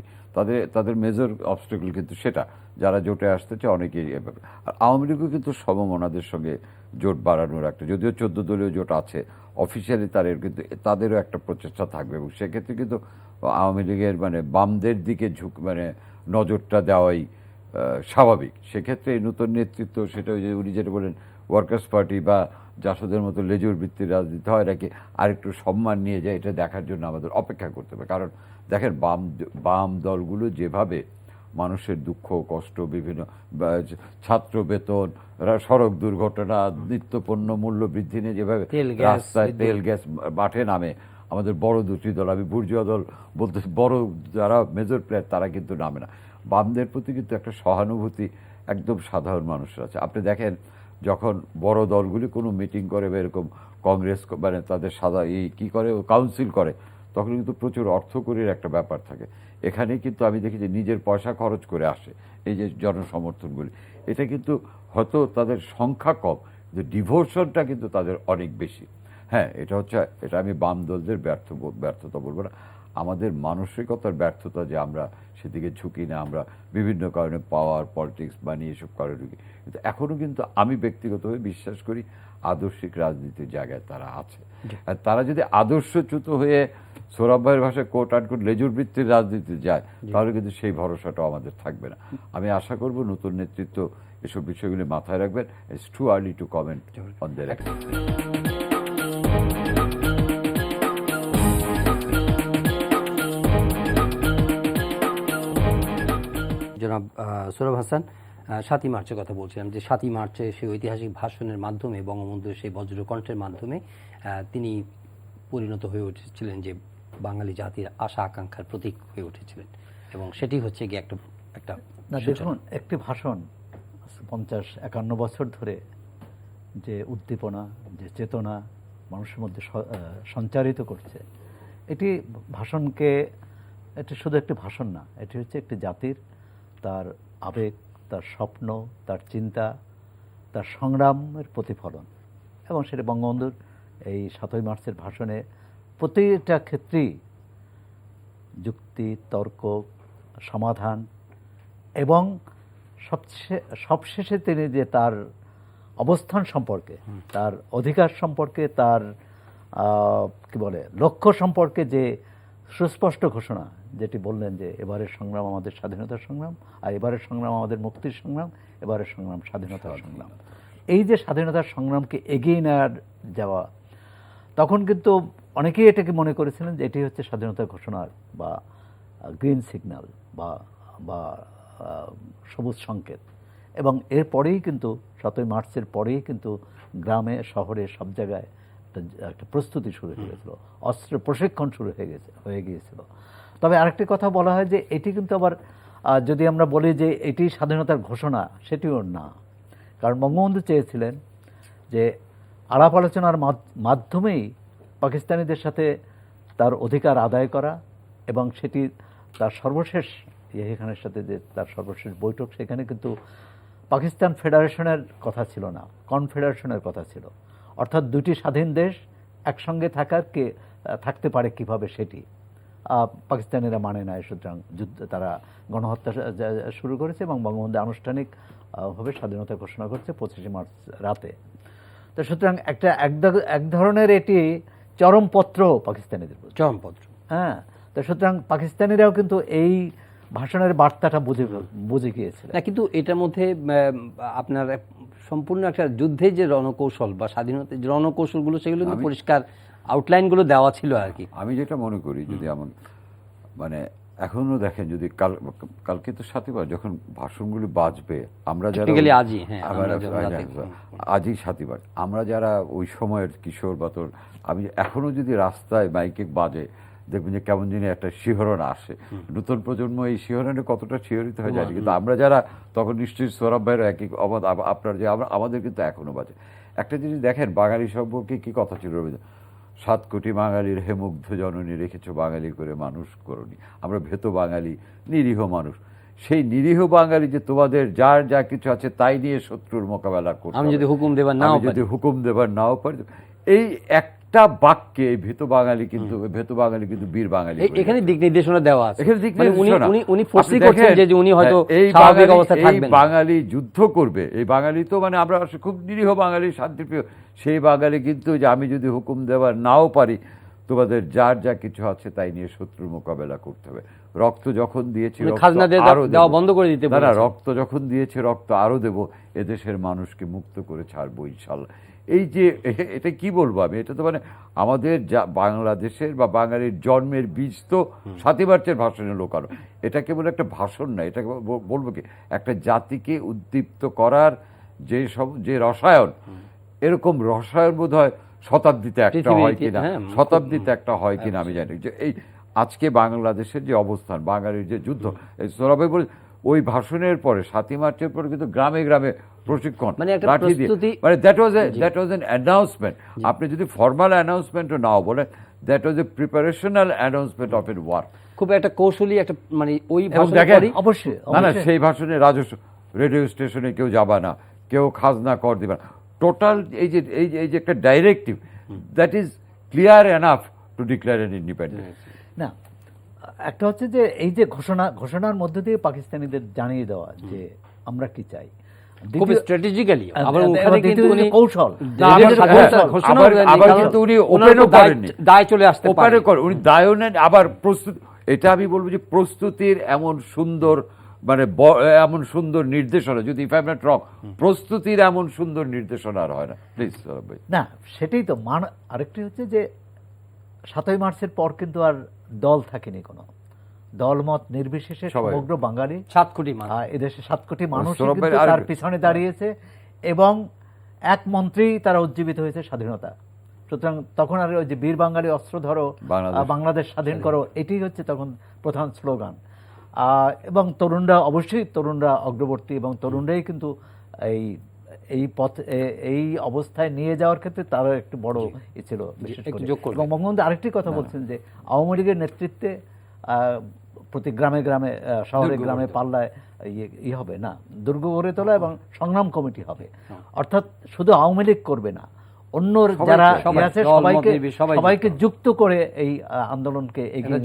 তাদের মেজর অবস্টেকল কিন্তু সেটা, যারা জোটে আসতে চায় অনেকেই এভাবে। আর আওয়ামী লীগও কিন্তু সমমনাদের সঙ্গে জোট বাড়ানোর একটা, যদিও 14 দলীয় জোট আছে অফিসিয়ালি, কিন্তু তাদেরও একটা প্রচেষ্টা থাকবে, এবং সেক্ষেত্রে কিন্তু আওয়ামী লীগের মানে বামদের দিকে নজরটা দেওয়াই স্বাভাবিক। সেক্ষেত্রে এই নতুন নেতৃত্ব, সেটা যে উনি যেটা বলেন ওয়ার্কার্স পার্টি বা জাসদের মতো লেজুর ভিত্তির রাজনীতি হয় নাকি আরেকটু সম্মান নিয়ে যায়, এটা দেখার জন্য আমাদের অপেক্ষা করতে হবে। কারণ দেখেন বাম দলগুলো যেভাবে মানুষের দুঃখ কষ্ট, বিভিন্ন ছাত্র বেতন, সড়ক দুর্ঘটনা, নিত্যপণ্য মূল্য বৃদ্ধি নিয়ে যেভাবে রাস্তায় তেল গ্যাস মাঠে নামে, আমাদের বড় দুটি দল, আমি বুর্জোয়া দল বলতে, বড় যারা মেজর প্লেয়ার তারা কিন্তু নামে না। বামদের প্রতি কিন্তু একটা সহানুভূতি একদম সাধারণ মানুষের আছে। আপনি দেখেন যখন বড় দলগুলি কোনো মিটিং করে বা এরকম কংগ্রেস মানে তাদের কি করে, কাউন্সিল করে, তখন কিন্তু প্রচুর অর্থকরীর একটা ব্যাপার থাকে। এখানে কিন্তু আমি দেখি যে নিজের পয়সা খরচ করে আসে এই যে জনসমর্থনগুলি, এটা কিন্তু হয়তো তাদের সংখ্যা কম, কিন্তু ডিভোশনটা কিন্তু তাদের অনেক বেশি। হ্যাঁ, এটা আমি বাম দলদের ব্যর্থতা বলবো না, আমাদের মানসিকতার ব্যর্থতা যে আমরা সেদিকে ঝুঁকি না, আমরা বিভিন্ন কারণে পাওয়ার পলিটিক্স বানিয়ে এসব করে ঢুকি। কিন্তু এখনও কিন্তু আমি ব্যক্তিগতভাবে বিশ্বাস করি আদর্শিক রাজনীতির জায়গায় তারা আছে। আর তারা যদি আদর্শচ্যুত হয়ে সৌরভ ভাইয়ের ভাষায় কোট আনকোট লেজুর বৃত্তির রাজনীতি যায়, তাহলে কিন্তু সেই ভরসাটাও আমাদের থাকবে না। আমি আশা করব নতুন নেতৃত্ব এসব বিষয়গুলি মাথায় রাখবেন। It's two early to comment on there activity. জনাব সোহরাব হাসান, 7ই মার্চের কথা বলছিলাম, যে 7ই মার্চে সেই ঐতিহাসিক ভাষণের মাধ্যমে, বঙ্গবন্ধুর সেই বজ্রকণ্ঠের মাধ্যমে তিনি পরিণত হয়ে উঠেছিলেন যে বাঙালি জাতির আশা আকাঙ্ক্ষার প্রতীক হয়ে উঠেছিলেন, এবং সেটি হচ্ছে গিয়ে একটা দেখুন, একটি ভাষণ 50-51 বছর ধরে যে উদ্দীপনা, যে চেতনা মানুষের মধ্যে সঞ্চারিত করছে, এটি শুধু একটি ভাষণ না, এটি হচ্ছে একটি জাতির তার আবেগ, তার স্বপ্ন, তার চিন্তা, তার সংগ্রামের প্রতিফলন। এবং সেটা বঙ্গবন্ধুর এই 7ই মার্চের ভাষণে প্রতিটা ক্ষেত্রেই যুক্তি, তর্ক, সমাধান, এবং সবশেষে তিনি যে তার অবস্থান সম্পর্কে, তার অধিকার সম্পর্কে, তার লক্ষ্য সম্পর্কে যে সুস্পষ্ট ঘোষণা যেটি বললেন যে এবারের সংগ্রাম আমাদের স্বাধীনতার সংগ্রাম, আর এবারের সংগ্রাম আমাদের মুক্তির সংগ্রাম, এবারের সংগ্রাম স্বাধীনতার সংগ্রাম। এই যে স্বাধীনতার সংগ্রামকে এগিয়ে নেওয়ার যাওয়া, তখন কিন্তু অনেকেই এটাকে মনে করেছিলেন যে এটি হচ্ছে স্বাধীনতার ঘোষণার বা গ্রিন সিগন্যাল বা বা সবুজ সংকেত। এবং এরপরেই কিন্তু 7ই মার্চের পরেই কিন্তু গ্রামে শহরে সব জায়গায় একটা প্রস্তুতি শুরু হয়ে গেছিল, অস্ত্র প্রশিক্ষণ শুরু হয়ে গিয়েছিল। তবে আরেকটি কথা বলা হয় যে এটি কিন্তু আবার যদি আমরা বলি যে এটি স্বাধীনতার ঘোষণা, সেটিও না। কারণ বঙ্গবন্ধু চেয়েছিলেন যে আলাপ আলোচনার মাধ্যমেই পাকিস্তানিদের সাথে তার অধিকার আদায় করা, এবং সেটি তার সর্বশেষ ইয়াহিয়া খানের সাথে যে তার সর্বশেষ বৈঠক, সেখানে কিন্তু পাকিস্তান ফেডারেশনের কথা ছিল না, কনফেডারেশনের কথা ছিল। অর্থাৎ দুটি স্বাধীন দেশ একসঙ্গে থাকতে পারে কিভাবে, সেটি পাকিস্তানিরা মানে না। সুতরাং তারা গণহত্যা শুরু করেছে এবং বঙ্গবন্ধু আনুষ্ঠানিকভাবে স্বাধীনতা ঘোষণা করছে 25শে মার্চ রাতে। তো সুতরাং এক ধরনের এটি চরমপত্র পাকিস্তানিদের, চরমপত্র। হ্যাঁ। তো সুতরাং পাকিস্তানিরাও কিন্তু এই ভাষণের বার্তাটা বুঝে গিয়েছিল না, কিন্তু এটার মধ্যে আপনার সম্পূর্ণ একটা যুদ্ধের যে রণকৌশল বা স্বাধীনতার যে রণকৌশলগুলো, সেগুলো কিন্তু পরিষ্কার আউটলাইনগুলো দেওয়া ছিল আর কি। আমি যেটা মনে করি, যদি এমন মানে এখনো দেখেন, যদি কালকে তো 7ই মার্চ যখন ভাষণগুলি বাজবে, আমরা যারা আজই, হ্যাঁ, আজই 7ই মার্চ, আমরা যারা ওই সময়ের কিশোর বা তোর, আমি এখনো যদি রাস্তায় মাইকে বাজে, দেখবেন যে কেমন যিনি একটা শিহরণ আসে। নতুন প্রজন্ম এই শিহরণে কতটা শিহরিত হয়ে যায়, কিন্তু আমরা যারা তখন নিশ্চয়ই সৌরভ ভাইয়ের একই আপনার যে আমাদের কিন্তু এখনো বাজে। একটা জিনিস দেখেন, বাঙালি সম্পর্কে কি কথা ছিল রবীন্দ্র, 7 কোটি বাঙালির হে মুগ্ধ জননী, রেখেছ বাঙালি করে মানুষ করনি। আমরা ভেতো বাঙালি, নিরীহ মানুষ। সেই নিরীহ বাঙালি যে তোমাদের যার যা কিছু আছে তাই নিয়ে শত্রুর মোকাবেলা করতে, আমি যদি হুকুম দেবার নাও পারি, এই একটা বাক্যে ভেতো বাঙালি কিন্তু বীর বাঙালি। এখানে দিক নির্দেশনা দেওয়া আছে, এখানে দিক নির্দেশনা। উনি ফোর্সি করছেন যে উনি হয়তো স্বাভাবিক অবস্থায় থাকবেন। এই বাঙালি যুদ্ধ করবে, এই বাঙালি তো মানে আমরা খুব নিরীহ বাঙালি, শান্তিপ্রিয়, সেই বাঙালি কিন্তু যে আমি যদি হুকুম দেওয়ার নাও পারি, তোমাদের যার যা কিছু আছে তাই নিয়ে শত্রুর মোকাবেলা করতে হবে। রক্ত যখন দিয়েছি দেওয়া বন্ধ করে দিতে পারে, রক্ত যখন দিয়েছে রক্ত আরো দেব, এদেশের মানুষকে মুক্ত করে ছাড়বো ইনশাল্লাহ। এই যে এটা কি বলবো আমি, এটা তো মানে আমাদের বাংলাদেশের বা বাঙালির জন্মের বীজ তো 7ই মার্চের ভাষণে লোকানো। এটা কেবল একটা ভাষণ না, এটাকে বলবো কি একটা জাতিকে উদ্দীপ্ত করার যে রসায়ন, এরকম রসায়ন বোধ হয় শতাব্দীতে একটা হয় কিনা আমি জানি। যে এই আজকে বাংলাদেশের যে অবস্থান, বাঙালির যে যুদ্ধ, সৌরভ ভাই বলে ওই ভাষণের পরে 7ই মার্চের পরে কিন্তু গ্রামে গ্রামে প্রশিক্ষণ, মানে দ্যাট ওয়াজ অ্যান অ্যানাউন্সমেন্ট। আপনি যদি ফর্মাল অ্যানাউন্সমেন্টও নাও বলেন, that was a preparational announcement of an war. খুব একটা কৌশলী একটা, মানে ওই অবশ্যই না সেই ভাষণে রাজস্ব, রেডিও স্টেশনে কেউ যাবে না, কেউ খাজনা কর দিবে না, টোটাল এই যে একটা directive, that is clear enough to declare N independence. না, একটা হচ্ছে যে এই যে ঘোষণার মধ্য দিয়ে পাকিস্তানিদের জানিয়ে দেওয়া যে আমরা কি চাই, খুব স্ট্র্যাটেজিক্যালি। আবার ওখানে কিন্তু উনি কৌশল, আবার কিন্তু উনি ওপেনও করেননি, দায় চলে আসতে পারে, উনি দায়ও নেন, আবার প্রস্তুতি। এটা আমি বলবো যে প্রস্তুতির এমন সুন্দর নির্দেশনা, যদি if I am not wrong, প্রস্তুতির এমন সুন্দর নির্দেশনা আর হয় না। প্লিজ সৌরভ ভাই। না, সেটাই তো আরেকটি হচ্ছে যে 7ই মার্চের পর কিন্তু আর দল থাকেনি, কোনো দলমত নির্বিশেষে সমগ্র বাঙালি, 7 কোটি মানুষ, এদেশে 7 কোটি মানুষ তার পিছনে দাঁড়িয়েছে, এবং এক মন্ত্রী তারা উজ্জীবিত হয়েছে স্বাধীনতা। সুতরাং তখন আর ওই যে বীর বাঙালি অস্ত্র ধরো, বাংলাদেশ স্বাধীন করো, এটি হচ্ছে তখন প্রধান স্লোগান। এবং তরুণরা অগ্রবর্তী, এবং তরুণরাই কিন্তু এই অবস্থায় নিয়ে যাওয়ার ক্ষেত্রে তারও একটু বড় ছিল বিশেষ করে। এবং বঙ্গবন্ধু আরেকটি কথা বলছেন যে আওয়ামী লীগের নেতৃত্বে প্রতি গ্রামে শহরে গ্রামে পাল্লায় হবে না, দুর্গ গড়ে তোলা এবং সংগ্রাম কমিটি হবে। অর্থাৎ শুধু আওয়ামী লীগ করবে না, অন্য যারা আছে সবাইকে যুক্ত করে এই আন্দোলনকে এগিয়ে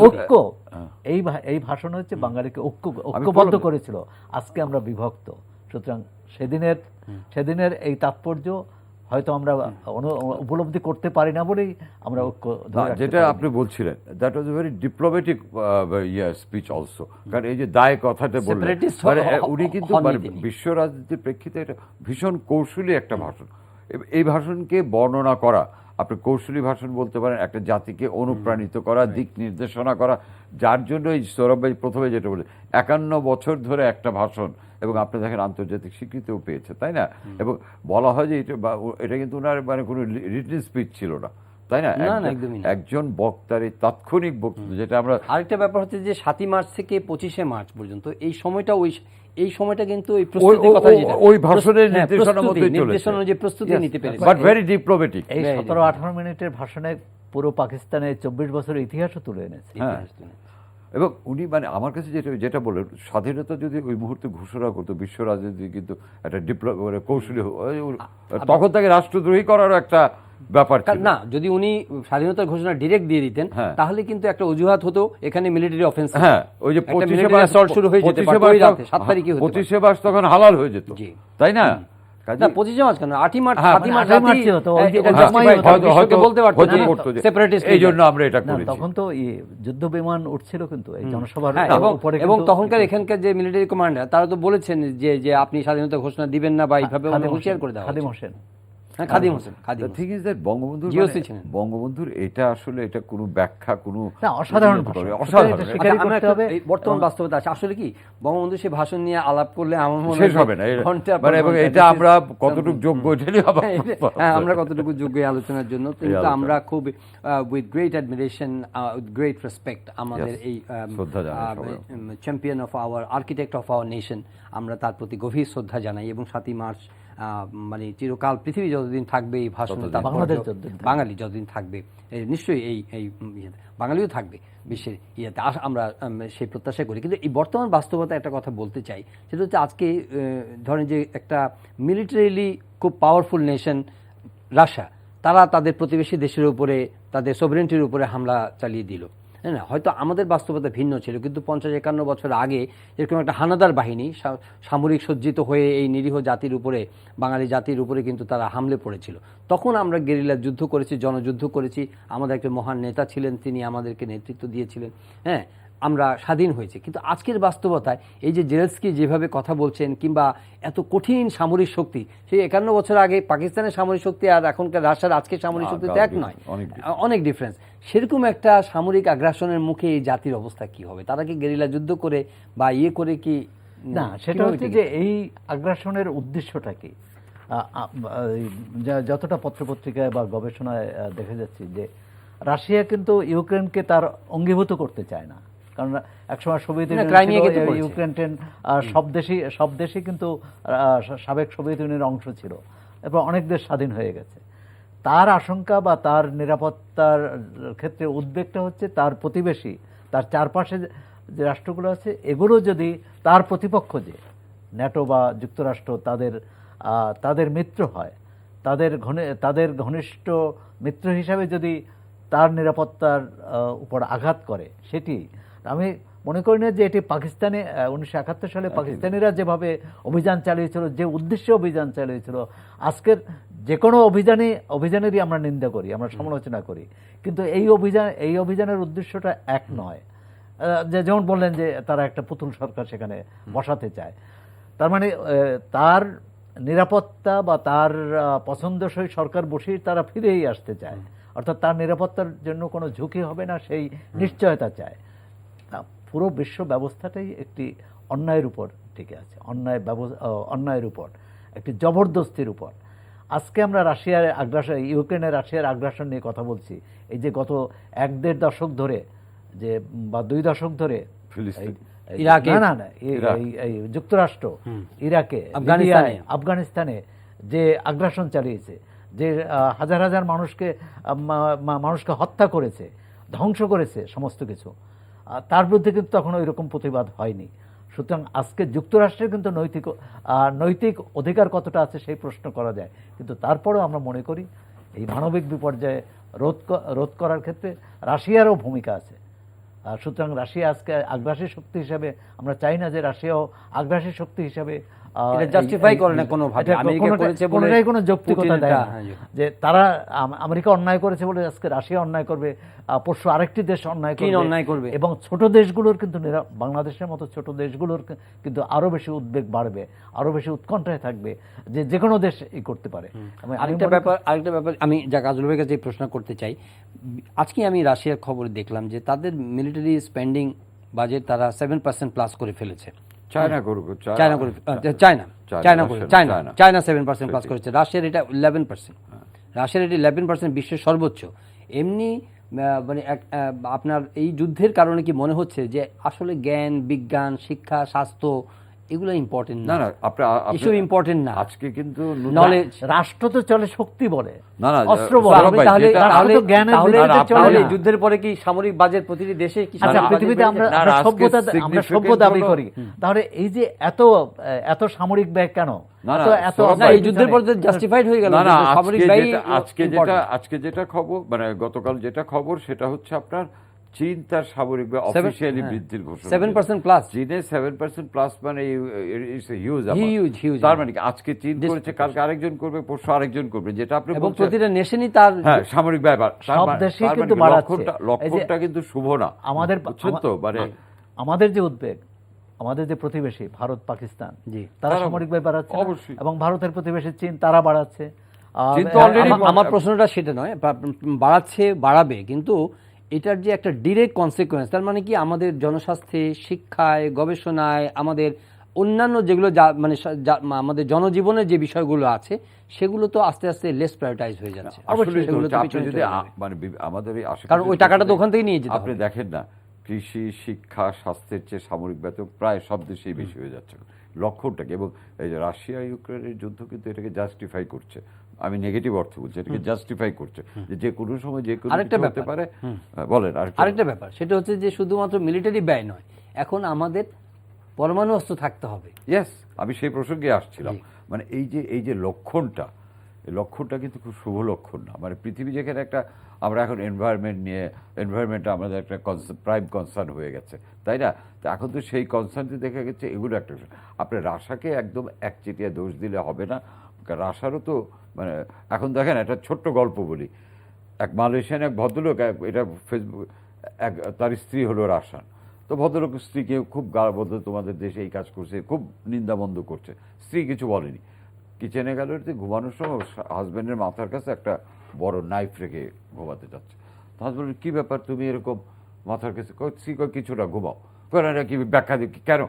ঐক্য, এই ভাষণ হচ্ছে বাঙালিকে ঐক্যবদ্ধ করেছিল। আজকে আমরা বিভক্ত। সুতরাং সেদিনের এই তাৎপর্য হয়তো আমরা উপলব্ধি করতে পারি না বলেই আমরা ঐক্য ধরে রাখতে যেটা পারিনি। আপনি বলছিলেন that was a very diplomatic speech also, কারণ এই যে দায় কথাটা বললেন Separatist মানে উনি কিন্তু হননি মানে তিনি। বিশ্ব রাজনীতির প্রেক্ষিতে এটা ভীষণ কৌশলী একটা ভাষণ। এই ভাষণকে বর্ণনা করা, আপনি কৌশলী ভাষণ বলতে পারেন, একটা জাতিকে অনুপ্রাণিত করা, দিক নির্দেশনা করা, যার জন্য এই সৌরভ ভাই প্রথমে যেটা বলে 51 বছর ধরে একটা ভাষণ, এবং আপনি দেখেন আন্তর্জাতিক স্বীকৃতিও পেয়েছে, তাই না? এবং বলা হয় যে এটা কিন্তু ওনার মানে কোনো রিটেন স্পিচ ছিল না, তাই না? না, না, একদমই না। একজন বক্তার এই তাৎক্ষণিক বক্তব্য, যেটা আমরা আরেকটা ব্যাপার হচ্ছে যে 7ই মার্চ থেকে 25শে মার্চ পর্যন্ত এই সময়টা কিন্তু ওই প্রস্তুতির কথা যেটা ওই ভাষণের হ্যাঁ, নির্দেশনা প্রস্তুতি, মতোই চলেছে, নির্দেশনা যে প্রস্তুতি নিতে পেরেছে। But very diplomatic. এই Very 17-18 মিনিটের ভাষণে পুরো পাকিস্তানের 24 বছরের ইতিহাসও তুলে এনেছে। হ্যাঁ, এবং উনি মানে আমার কাছে যেটা বললেন, স্বাধীনতা যদি ওই মুহূর্তে ঘোষণা করতো, বিশ্ব রাজনীতি কিন্তু একটা মানে কৌশলী তখন তাকে রাষ্ট্রদ্রোহী করারও একটা ব্যাপার ছিল। না, যদি উনি স্বাধীনতার ঘোষণা ডিরেক্ট দিয়ে দিতেন হ্যাঁ। তাহলে কিন্তু একটা অজুহাত হতো এখানে মিলিটারি অফেন্সিভ। হ্যাঁ, ওই যে 25শে মার্চ শুরু হয়ে যেতে পারত ওই রাতে 7 তারিখে হতে পারত। 25শে মার্চ তখন হালাল হয়ে যেত, জি। তাই না? না, 25শে মার্চ কেন, 8ই মার্চ, হ্যাঁ, 7ই মার্চ 8ই মার্চই হতো, ওই যে এটা ওই justify সময়ই হতো, হতো, বিশ্বকে বলতে পারতো হতে যে পারতো যে separatist এই জন্য leader। আমরা এটা না, করেছি। তখন তো যুদ্ধ বিমান উঠছিল কিন্তু এই জনসভার হ্যাঁ, উপরে এবং কিন্তু- তখনকার এখানকার যে মিলিটারি কমান্ডার তারা তো বলেছেন যে আপনি স্বাধীনতা ঘোষণা দিবেন না বা এইভাবে খাদিম হুঁশিয়ার হোসেন, করে দেওয়া খাদিম হয়েছে। হোসেন। হ্যাঁ, খাদিম হোসেন, খাদিম The Hossain. thing is that বঙ্গবন্ধুর GOC মানে- ছিলেন। বঙ্গবন্ধুর এটা আসলে এটা কোনো ব্যাখ্যা কোনো না, অসাধারণ ভাষণ। অসাধারণ। এটা আচ্ছা, স্বীকারই আমরা করতে একটা হবে। এই বর্তমান বাস্তবতা আছে আসলে কি বঙ্গবন্ধু সে ভাষণ নিয়ে আলাপ করলে আমার মনে শেষ হয় হবে না ঘন্টা পর মানে, এবং ঘন্টা এটা this is আমরা কতটুকু যোগ্য এটা নিয়ে আবার হ্যাঁ, আমরা কতটুকু যোগ্য এই আলোচনার জন্য, কিন্তু আলোচনা। আমরা খুব with great admiration, with great respect আমাদের Yes, এই শ্রদ্ধা জানাই সবাই। Champion of our architect of our nation, আমরা তার প্রতি গভীর শ্রদ্ধা জানাই। এবং 7ই মার্চ মানে চিরকাল পৃথিবী যতদিন থাকবে এই ভাষণের ততদিন। তাৎপর্য, বাংলাদেশ যতদিন থাকবে। বাঙালি যতদিন থাকবে নিশ্চয়ই এই ইয়েতে বাঙালিও থাকবে বিশ্বের ইয়েতে, আমরা সেই প্রত্যাশা করি। কিন্তু এই বর্তমান বাস্তবতা একটা কথা বলতে চাই, সেটা হচ্ছে আজকে ধরেন যে একটা মিলিটারিলি খুব পাওয়ারফুল নেশন রাশিয়া, তারা তাদের প্রতিবেশী দেশের উপরে তাদের সভরেন্টির উপরে হামলা চালিয়ে দিল। হ্যাঁ না, হয়তো আমাদের বাস্তবতা ভিন্ন ছিল, কিন্তু 50-51 বছর আগে এরকম একটা হানাদার বাহিনী সামরিক সজ্জিত হয়ে এই নিরীহ জাতির উপরে, বাঙালি জাতির উপরে কিন্তু তারা হামলে পড়েছিল। তখন আমরা গেরিলা যুদ্ধ করেছি, জনযুদ্ধ করেছি, আমাদের একটা মহান নেতা ছিলেন, তিনি আমাদেরকে নেতৃত্ব দিয়েছিলেন। হ্যাঁ, আমরা স্বাধীন হয়েছে। কিন্তু আজকের বাস্তবতায় এই যে জেলেনস্কি যেভাবে কথা বলছেন, কিংবা এত কঠিন সামরিক শক্তি, সেই 51 বছর আগে পাকিস্তানের সামরিক শক্তি আর এখনকার রাশিয়ার আজকের সামরিক শক্তি তো এক নয়, অনেক ডিফারেন্স। সেরকম একটা সামরিক আগ্রাসনের মুখে এই জাতির অবস্থা কি হবে? তারা কি গেরিলা যুদ্ধ করে বা ইয়ে করে কি? না, সেটা হচ্ছে যে এই আগ্রাসনের উদ্দেশ্যটা কি। যতটা পত্রপত্রিকায় বা গবেষণায় দেখা যাচ্ছে যে রাশিয়া কিন্তু ইউক্রেনকে তার অঙ্গীভূত করতে চায় না, কারণ একসময় সোভিয়েত ইউনিয়ন, ইউক্রেন সব দেশই কিন্তু সাবেক সোভিয়েত ইউনিয়নের অংশ ছিল, এরপর অনেক দেশ স্বাধীন হয়ে গেছে। তার আশঙ্কা বা তার নিরাপত্তার ক্ষেত্রে উদ্বেগটা হচ্ছে তার প্রতিবেশী, তার চারপাশে যে রাষ্ট্রগুলো আছে, এগুলো যদি তার প্রতিপক্ষ, যে ন্যাটো বা যুক্তরাষ্ট্র, তাদের মিত্র হয়, তাদের ঘনিষ্ঠ মিত্র হিসাবে যদি তার নিরাপত্তার উপর আঘাত করে, সেটি আমি মনে করি না যে এটি পাকিস্তানে 1971 সালে পাকিস্তানিরা যেভাবে অভিযান চালিয়েছিল, যে উদ্দেশ্যে অভিযান চালিয়েছিল, আজকের যে কোনো অভিযানেরই আমরা নিন্দা করি, আমরা সমালোচনা করি, কিন্তু এই অভিযানের উদ্দেশ্যটা এক নয়। যেমন বললেন যে তারা একটা পুতুল সরকার সেখানে বসাতে চায়, তার মানে তার নিরাপত্তা বা তার পছন্দসই সরকার বসেই তারা ফিরেই আসতে চায়, অর্থাৎ তার নিরাপত্তার জন্য কোনো ঝুঁকি হবে না সেই নিশ্চয়তা চায়। পুরো বিশ্ব ব্যবস্থাটাই একটি অন্যায়ের উপর টিকে আছে, অন্যায়ের উপর, একটি জবরদস্তির উপর। আজকে আমরা ইউক্রেনের রাশিয়ার আগ্রাসন নিয়ে কথা বলছি, এই যে গত 1-1.5 দশক ধরে বা 2 দশক ধরে ইরাকে, এই যুক্তরাষ্ট্র ইরাকে, আফগানিস্তানে যে আগ্রাসন চালিয়েছে, যে হাজার হাজার মানুষকে হত্যা করেছে, ধ্বংস করেছে সমস্ত কিছু, তার বিরুদ্ধে কিন্তু তখন ওই রকম প্রতিবাদ হয়নি। সুতরাং আজকে যুক্তরাষ্ট্রের কিন্তু নৈতিক অধিকার কতটা আছে সেই প্রশ্ন করা যায়, কিন্তু তারপরেও আমরা মনে করি এই মানবিক বিপর্যয়ে রোধ করার ক্ষেত্রে রাশিয়ারও ভূমিকা আছে। সুতরাং রাশিয়া আজকে আগ্রাসী শক্তি হিসাবে, আমরা চাই না যে রাশিয়াও আগ্রাসী শক্তি হিসাবে এটা justify করে না কোনোভাবে। আমেরিকা করেছে বলে কোনোটাই কোনো যৌক্তিকতা পুতিন দেয় এটা, না। হ্যাঁ, জি। যে তারা আমেরিকা অন্যায় করেছে বলে আজকে রাশিয়া অন্যায় করবে, পরশু আরেকটি দেশ অন্যায় চীন করবে, অন্যায় করবে। এবং ছোট দেশগুলোর কিন্তু বাংলাদেশের মতো ছোট দেশগুলোর কিন্তু আরো বেশি উদ্বেগ বাড়বে, আরো বেশি উৎকণ্ঠায় থাকবে যে যে কোনো দেশ এই করতে পারে। আরেকটা ব্যাপার আমি যা কাজল ভাইয়ের কাছে এই প্রশ্ন করতে চাই, আজকে আমি রাশিয়ার খবরে দেখলাম যে তাদের মিলিটারি স্পেন্ডিং বাজেট তারা 7% প্লাস করে ফেলেছে। চায়না করুক, চায়না 7% প্লাস করেছে, রাশিয়ার এটা 11%, রাশিয়ার এটা 11% বিশ্বের সর্বোচ্চ। এমনি মানে আপনার এই যুদ্ধের কারণে কি মনে হচ্ছে যে আসলে জ্ঞান, বিজ্ঞান, শিক্ষা, স্বাস্থ্য এগুলো ইম্পর্টেন্ট না? না এসব ইম্পর্টেন্ট না। আজকে কিন্তু নলেজ, রাষ্ট্র তো চলে শক্তি বলে, না অস্ত্র বলে। তাহলে যুদ্ধের পরে কি সামরিক বাজেট প্রতিটি দেশে কি? আচ্ছা, পৃথিবীতে আমরা সভ্যতা দাবি করি, তাহলে এই যে এত সামরিক ব্যয় কেন? এই যুদ্ধের পরে জাস্টিফাইড হয়ে গেল সামরিক ব্যয়। আজকে যেটা খবর, মানে গতকাল যেটা খবর, সেটা হচ্ছে আপনার চীন তার সামরিক ব্যয় অফিশিয়ালি বৃদ্ধির ঘোষণা 7% প্লাস। চীনে 7% প্লাস, মানে হিউজ। তার মানে আজকে চীন করেছে, কালকে আরেকজন করবে, পরশু আরেকজন করবে, যেটা আপনি এবং প্রতিটা নেশনই তার সামরিক ব্যয় সব দেশেই কিন্তু বাড়াচ্ছে। লক্ষ্যটা কিন্তু শুভ না বুঝছেন তো। মানে আমাদের যে উদ্বেগ, আমাদের যে প্রতিবেশী ভারত, পাকিস্তান, তারা সামরিক ব্যয় বাড়াচ্ছে অবশ্যই, এবং ভারতের প্রতিবেশী চীন তারা বাড়াচ্ছে। আমার প্রশ্নটা সেটা নয়, বাড়াচ্ছে, বাড়াবে, কিন্তু এটার যে একটা ডিরেক্ট কনসিকুয়েন্স, তার মানে কি আমাদের জনস্বাস্থ্যে, শিক্ষায়, গবেষণায়, আমাদের অন্যান্য যেগুলো মানে আমাদের জনজীবনের যে বিষয়গুলো আছে সেগুলো তো আস্তে আস্তে লেস প্রায়োরিটাইজ হয়ে যাচ্ছে। আমাদের কারণ ওই টাকাটা তো ওখান থেকে নিয়ে যেতে হবে। আপনি দেখেন না, কৃষি, শিক্ষা, স্বাস্থ্যের চেয়ে সামরিক ব্যয় প্রায় সব দেশেই বেশি হয়ে যাচ্ছে লক্ষ্যটাকে। এবং এই যে রাশিয়া ইউক্রেনের যুদ্ধ কিন্তু এটাকে জাস্টিফাই করছে। আমি নেগেটিভ অর্থ বলছি, এটাকে জাস্টিফাই করছে যে কোনো সময় যে কোনো কিছু হতে পারে। বলেন আরেকটা ব্যাপার, সেটা হচ্ছে যে শুধুমাত্র মিলিটারি ব্যয় নয়, এখন আমাদের পরমাণু অস্ত্র থাকতে হবে। ইয়েস, আমি সেই প্রসঙ্গে আসছিলাম। মানে এই যে লক্ষণটা, এই লক্ষণটা কিন্তু খুব শুভ লক্ষণ না। মানে পৃথিবী যেখানে একটা, আমরা এখন এনভায়রনমেন্টটা আমাদের একটা প্রাইম কনসার্ন হয়ে গেছে, তাই না? তো এখন তো সেই কনসার্নটি দেখা গেছে এগুলো একটা। আপনি রাশাকে একদম একচেটিয়া দোষ দিলে হবে না। রাশারও তো মানে এখন দেখেন, একটা ছোট্ট গল্প বলি। এক মালয়েশিয়ান এক ভদ্রলোক, এটা ফেসবুক, তার স্ত্রী হলো রাশান। তো ভদ্রলোক স্ত্রীকে খুব গাল বলতো, তোমাদের দেশে এই কাজ করছে, খুব নিন্দাবন্ধ করছে। স্ত্রী কিছু বলেনি। কিচেনে গেল, ঘুমানোর সময় হাজব্যান্ডের মাথার কাছে একটা বড় নাইফ রেখে ঘুমাতে যাচ্ছে। হাজব্যান্ড, কি ব্যাপার, তুমি এরকম মাথার কাছে? স্ত্রী কিছুটা ঘুমাও। না কি ব্যাখ্যা দিই, কেন?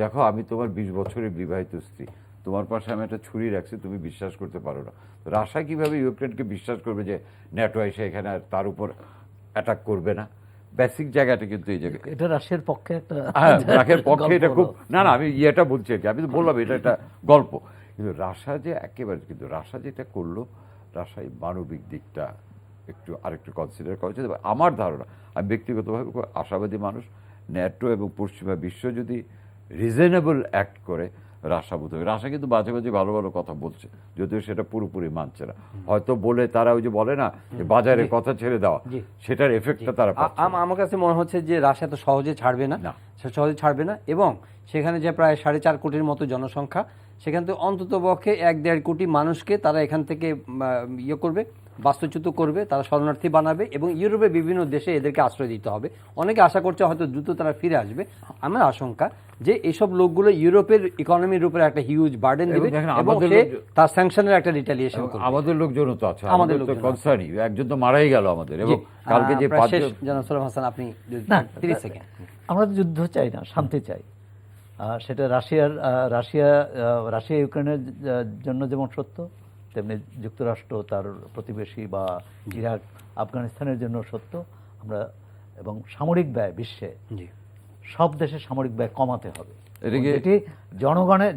দেখো, আমি তোমার 20 বছরের বিবাহিত স্ত্রী, তোমার পাশে আমি একটা ছুরি রাখছি, তুমি বিশ্বাস করতে পারো না। রাশিয়া কিভাবে ইউক্রেনকে বিশ্বাস করবে যে ন্যাটো এসে এখানে তার উপর অ্যাটাক করবে না? বেসিক জায়গাটা কিন্তু এই জায়গায় এটা রাশিয়ার পক্ষে একটা, রাশিয়ার পক্ষে এটা খুব না, আমি ইয়েটা বলছি আর কি, আমি তো বললাম এটা একটা গল্প। কিন্তু রাশিয়া যে একেবারে, কিন্তু রাশিয়া যেটা করলো, রাশিয়ায় মানবিক দিকটা আরেকটু কনসিডার করা উচিত। আমার ধারণা, আমি ব্যক্তিগতভাবে খুব আশাবাদী মানুষ, ন্যাটো এবং পশ্চিমা বিশ্ব যদি রিজনেবল অ্যাক্ট করে, রাশিয়া বোধ হবে। রাশিয়া কিন্তু মাঝে মাঝে ভালো ভালো কথা বলছে, যদিও সেটা পুরোপুরি মানছে না। হয়তো বলে তারা ওই যে বলে না, বাজারে কথা ছেড়ে দেওয়া, সেটার এফেক্টটা তারা পাচ্ছে। আমার কাছে মনে হচ্ছে যে রাশিয়া তো সহজে ছাড়বে না, সহজে ছাড়বে না। এবং সেখানে যে প্রায় 4.5 কোটির মতো জনসংখ্যা, সেখান থেকে অন্তত পক্ষে 1-1.5 কোটি মানুষকে তারা এখান থেকে করবে, বাস্তুচ্যুত করবে, তারা শরণার্থী বানাবে এবং ইউরোপের বিভিন্ন দেশে এদেরকে আশ্রয় দিতে হবে। অনেকে আশা করছে হয়তো দ্রুত তারা ফিরে আসবে। আমার আশঙ্কা যে এইসব লোকগুলো ইউরোপের ইকোনমির উপরে একটা হিউজ বার্ডেন দেবে এবং তার স্যাংশনের একটা রিটালিয়েশন করবে। আমাদের লোকজনও তো আছে, আমাদের তো কনসার্নই, একজন তো মারাই গেল আমাদের। এবং কালকে যে জনাব সোলাইমান হাসান, আপনি 30 সেকেন্ড। আমরা তো যুদ্ধ চাই না, শান্তি চাই। সেটা রাশিয়া ইউক্রেনের জন্য যেমন সত্য, তেমনি যুক্তরাষ্ট্র তার প্রতিবেশী বা ইরাক, আফগানিস্তানের জন্য সত্য। আমরা এবং সামরিক ব্যয় বিশ্বে সব দেশে সামরিক ব্যয় কমাতে হবে। এটি জনগণের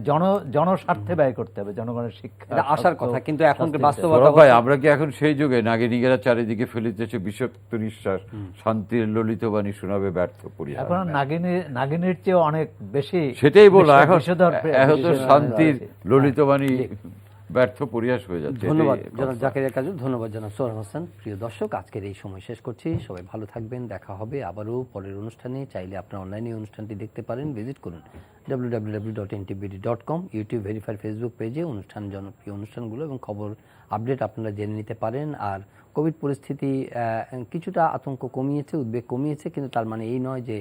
জনস্বার্থে ব্যয় করতে হবে, জনগণের শিক্ষা আসার কথা। কিন্তু এখন বাস্তবতা, আমরা কি এখন সেই যুগে নাগিনীগেরা চারিদিকে ফেলিতেছে বিষাক্ত নিঃশ্বাস, শান্তির ললিত বাণী শোনাবে ব্যর্থ পড়ি? এখন নাগিনীর চেয়ে অনেক বেশি, সেটাই বলো, এখন শান্তির ললিত বাণী ব্যর্থ পরিহাস হয়ে যাচ্ছে। ধন্যবাদ এটাই জনাব কথা। জাকেরিয়া কাজল, ধন্যবাদ জনাব সোহরাব হোসেন। প্রিয় দর্শক, আজকের এই সময় শেষ করছি। সবাই ভালো থাকবেন, দেখা হবে আবারও পরের অনুষ্ঠানে। চাইলে আপনার অনলাইনে অনুষ্ঠানটি দেখতে পারেন, ভিজিট করুন www.ntbd.com, ইউটিউব ভেরিফাইড ফেসবুক পেজে জনপ্রিয় অনুষ্ঠানগুলো এবং খবর আপডেট আপনারা জেনে নিতে পারেন। আর কোভিড পরিস্থিতি কিছুটা আতঙ্ক কমিয়েছে, উদ্বেগ কমিয়েছে, কিন্তু তার মানে এই নয় যে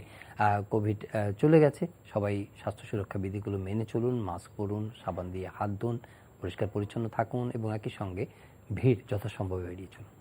কোভিড চলে গেছে। সবাই স্বাস্থ্য সুরক্ষা বিধিগুলো মেনে চলুন, মাস্ক পরুন, সাবান দিয়ে হাত ধুন, পরিষ্কার পরিচ্ছন্ন থাকুন এবং একই সঙ্গে ভিড় যথাসম্ভব এড়িয়ে চলুন।